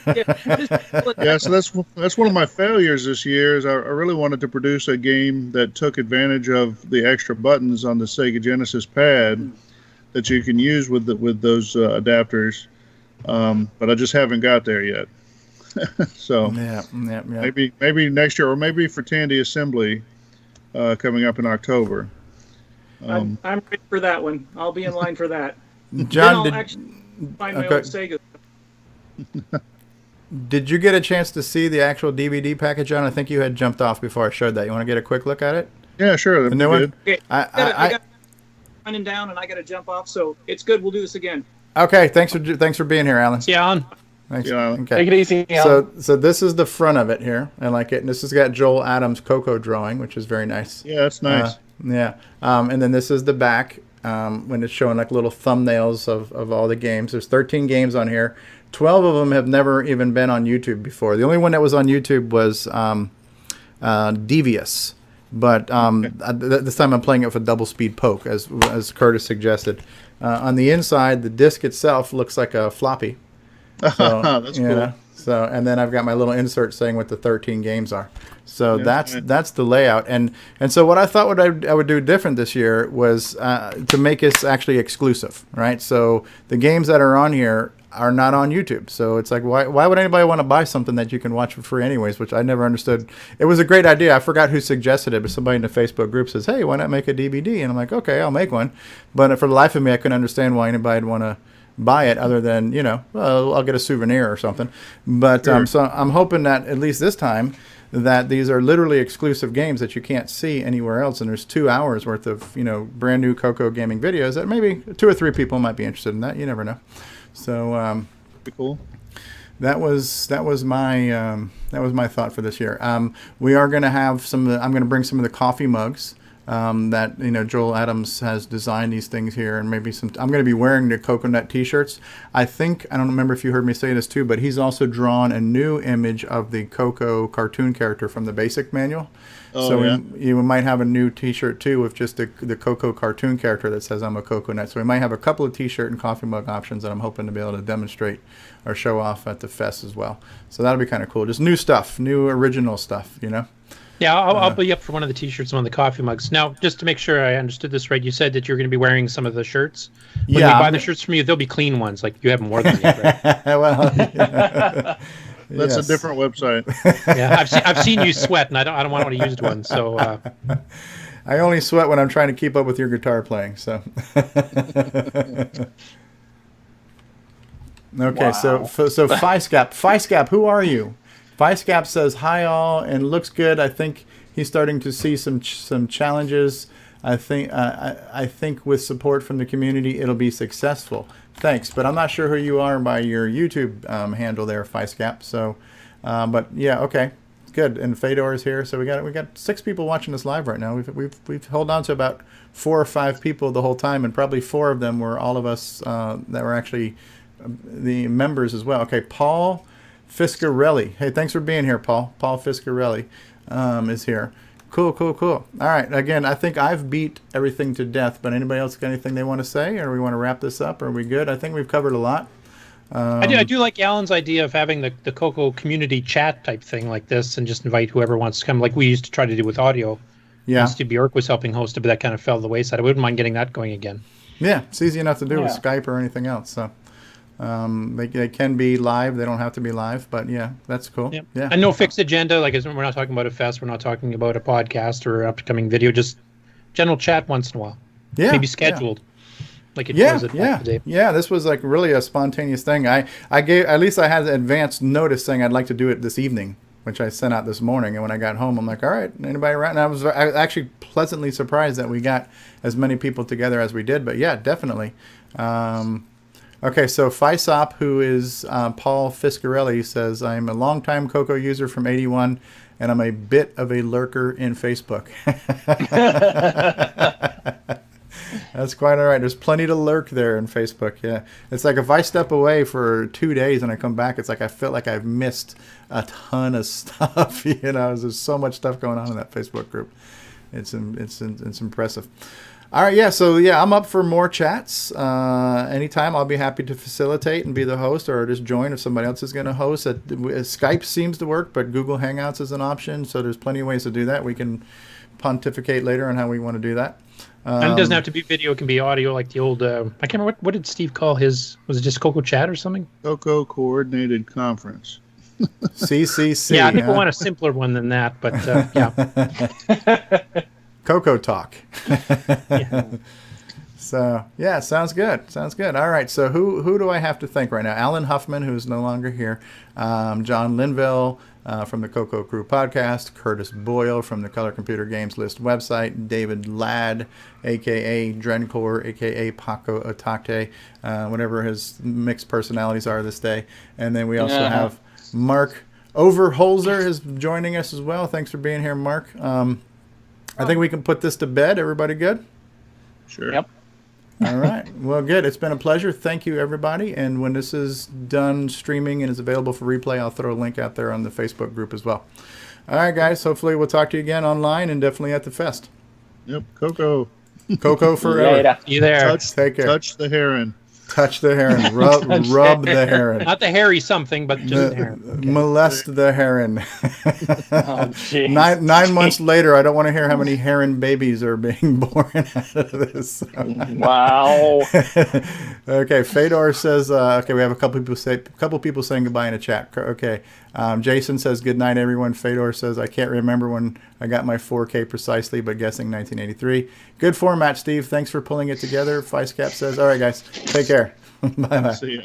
C: Yeah, so that's one of my failures this year. Is I really wanted to produce a game that took advantage of the extra buttons on the Sega Genesis pad that you can use with those adapters. But I just haven't got there yet. So maybe next year, or maybe for Tandy Assembly coming up in October.
F: I'm ready for that one. I'll be in line for that.
A: John,
F: then I'll actually find my own Sega.
A: Did you get a chance to see the actual DVD package, John? I think you had jumped off before I showed that. You want to get a quick look at it?
C: Yeah, sure.
A: The new one?
F: Okay. I got running down, and I got to jump off, so it's good. We'll do this again.
A: Okay, thanks for being here, Alan.
D: See you, Alan.
A: Thanks.
C: Yeah.
A: Okay.
E: Take it easy, Alan.
A: So this is the front of it here. I like it. And this has got Joel Adams' CoCo drawing, which is very nice.
C: Yeah, that's nice.
A: And then this is the back, when it's showing like little thumbnails of all the games. There's 13 games on here. 12 of them have never even been on YouTube before. The only one that was on YouTube was Devious. But this time I'm playing it with a double speed poke, as Curtis suggested. On the inside, the disc itself looks like a floppy. So,
C: that's cool.
A: So, and then I've got my little insert saying what the 13 games are. So that's the layout. And so what I thought I would do different this year was to make this actually exclusive, right? So the games that are on here are not on YouTube. So it's like, why would anybody want to buy something that you can watch for free anyways, which I never understood. It was a great idea. I forgot who suggested it, but somebody in the Facebook group says, hey, why not make a DVD? And I'm like, okay, I'll make one. But for the life of me, I couldn't understand why anybody would want to buy it other than, I'll get a souvenir or something. But
C: sure.
A: So I'm hoping that at least this time that these are literally exclusive games that you can't see anywhere else. And there's 2 hours worth of, brand new CoCo gaming videos that maybe 2 or 3 people might be interested in that. You never know. So,
C: pretty cool.
A: that was my thought for this year. We are going to have I'm going to bring some of the coffee mugs that Joel Adams has designed these things here, and maybe I'm going to be wearing the Coconut T-shirts. I don't remember if you heard me say this too, but he's also drawn a new image of the Coco cartoon character from the basic manual.
C: Oh,
A: so
C: yeah.
A: we might have a new T-shirt too with just the Coco cartoon character that says "I'm a coconut." So we might have a couple of T-shirt and coffee mug options that I'm hoping to be able to demonstrate or show off at the fest as well. So that'll be kind of cool. Just new stuff, new original stuff,
D: Yeah, I'll be up for one of the T-shirts and one of the coffee mugs. Now, just to make sure I understood this right, you said that you're going to be wearing some of the shirts. When we buy the shirts from you, they'll be clean ones. Like you haven't worn them yet, right?
A: Well,
C: That's a different website.
D: Yeah, I've seen you sweat, and I don't want a used one. So
A: I only sweat when I'm trying to keep up with your guitar playing. So okay,
E: Wow.
A: so Fiscap, who are you? Fiscap says hi all and looks good. I think he's starting to see some challenges. I think with support from the community, it'll be successful. Thanks, but I'm not sure who you are by your YouTube handle there, Fiscap. So, but yeah, okay, good. And Fedor is here, so we got 6 people watching this live right now. We've held on to about 4 or 5 people the whole time, and probably 4 of them were all of us that were actually the members as well. Okay, Paul Fiscarelli. Hey, thanks for being here, Paul. Paul Fiscarelli is here. Cool. All right. Again, I think I've beat everything to death, but anybody else got anything they want to say, or we want to wrap this up? Are we good? I think we've covered a lot.
D: I do like Alan's idea of having the Coco community chat type thing like this, and just invite whoever wants to come, like we used to try to do with audio.
A: Yeah.
D: Steve Bjork was helping host it, but that kind of fell to the wayside. I wouldn't mind getting that going again.
A: Yeah, it's easy enough to do with Skype or anything else. So they can be live. They don't have to be live, but yeah, that's cool.
D: Yep.
A: Yeah.
D: And no fixed agenda. Like we're not talking about a fest. We're not talking about a podcast or upcoming video. Just general chat once in a while.
A: Yeah.
D: Maybe scheduled. Like it was
A: yeah.
D: today.
A: Yeah, this was like really a spontaneous thing. I had advance notice saying I'd like to do it this evening, which I sent out this morning. And when I got home, I'm like, all right, anybody around? And I was actually pleasantly surprised that we got as many people together as we did. But yeah, definitely. Okay, so Fisop, who is Paul Fiscarelli, says, I'm a longtime Coco user from 81, and I'm a bit of a lurker in Facebook. That's quite all right. There's plenty to lurk there in Facebook, yeah. It's like if I step away for 2 days and I come back, it's like I feel like I've missed a ton of stuff. There's so much stuff going on in that Facebook group. It's impressive. All right, yeah, so yeah, I'm up for more chats. Anytime, I'll be happy to facilitate and be the host, or just join if somebody else is going to host. Skype seems to work, but Google Hangouts is an option, so there's plenty of ways to do that. We can pontificate later on how we want to do that.
D: And it doesn't have to be video; it can be audio, like the old. I can't remember what did Steve call his? Was it just Coco Chat or something?
C: Coco Coordinated Conference.
A: CCC.
D: Yeah, I think we want a simpler one than that, but yeah.
A: CoCoTALK.
D: Yeah.
A: So yeah, sounds good. All right, so who do I have to thank right now? Alan Huffman, who's no longer here, John Linville from the Coco Crew podcast, Curtis Boyle from the Color Computer Games List website, David Ladd, aka Drencor, aka Paco Otakte, whatever his mixed personalities are this day, and then we also have Mark Overholzer is joining us as well. Thanks for being here, Mark. I think we can put this to bed. Everybody good?
C: Sure.
E: Yep.
A: All right. Well, good. It's been a pleasure. Thank you, everybody. And when this is done streaming and is available for replay, I'll throw a link out there on the Facebook group as well. All right, guys. Hopefully we'll talk to you again online and definitely at the fest.
C: Yep, Coco.
A: Coco forever.
E: Later.
D: You there?
A: Take care.
C: Touch the heron.
A: Touch the heron. Rub the heron.
D: Not the hairy something, but just the heron. Okay.
A: Molest the heron.
E: Oh, jeez.
A: 9 months later, I don't want to hear how many heron babies are being born out of this.
E: Wow.
A: Okay, Fedor says, okay, we have a couple people saying goodbye in the chat. Okay, Jason says, good night, everyone. Fedor says, I can't remember when I got my 4K precisely, but guessing 1983. Good format, Steve. Thanks for pulling it together. Fiscap says, all right, guys, take care. Bye-bye.
C: See ya.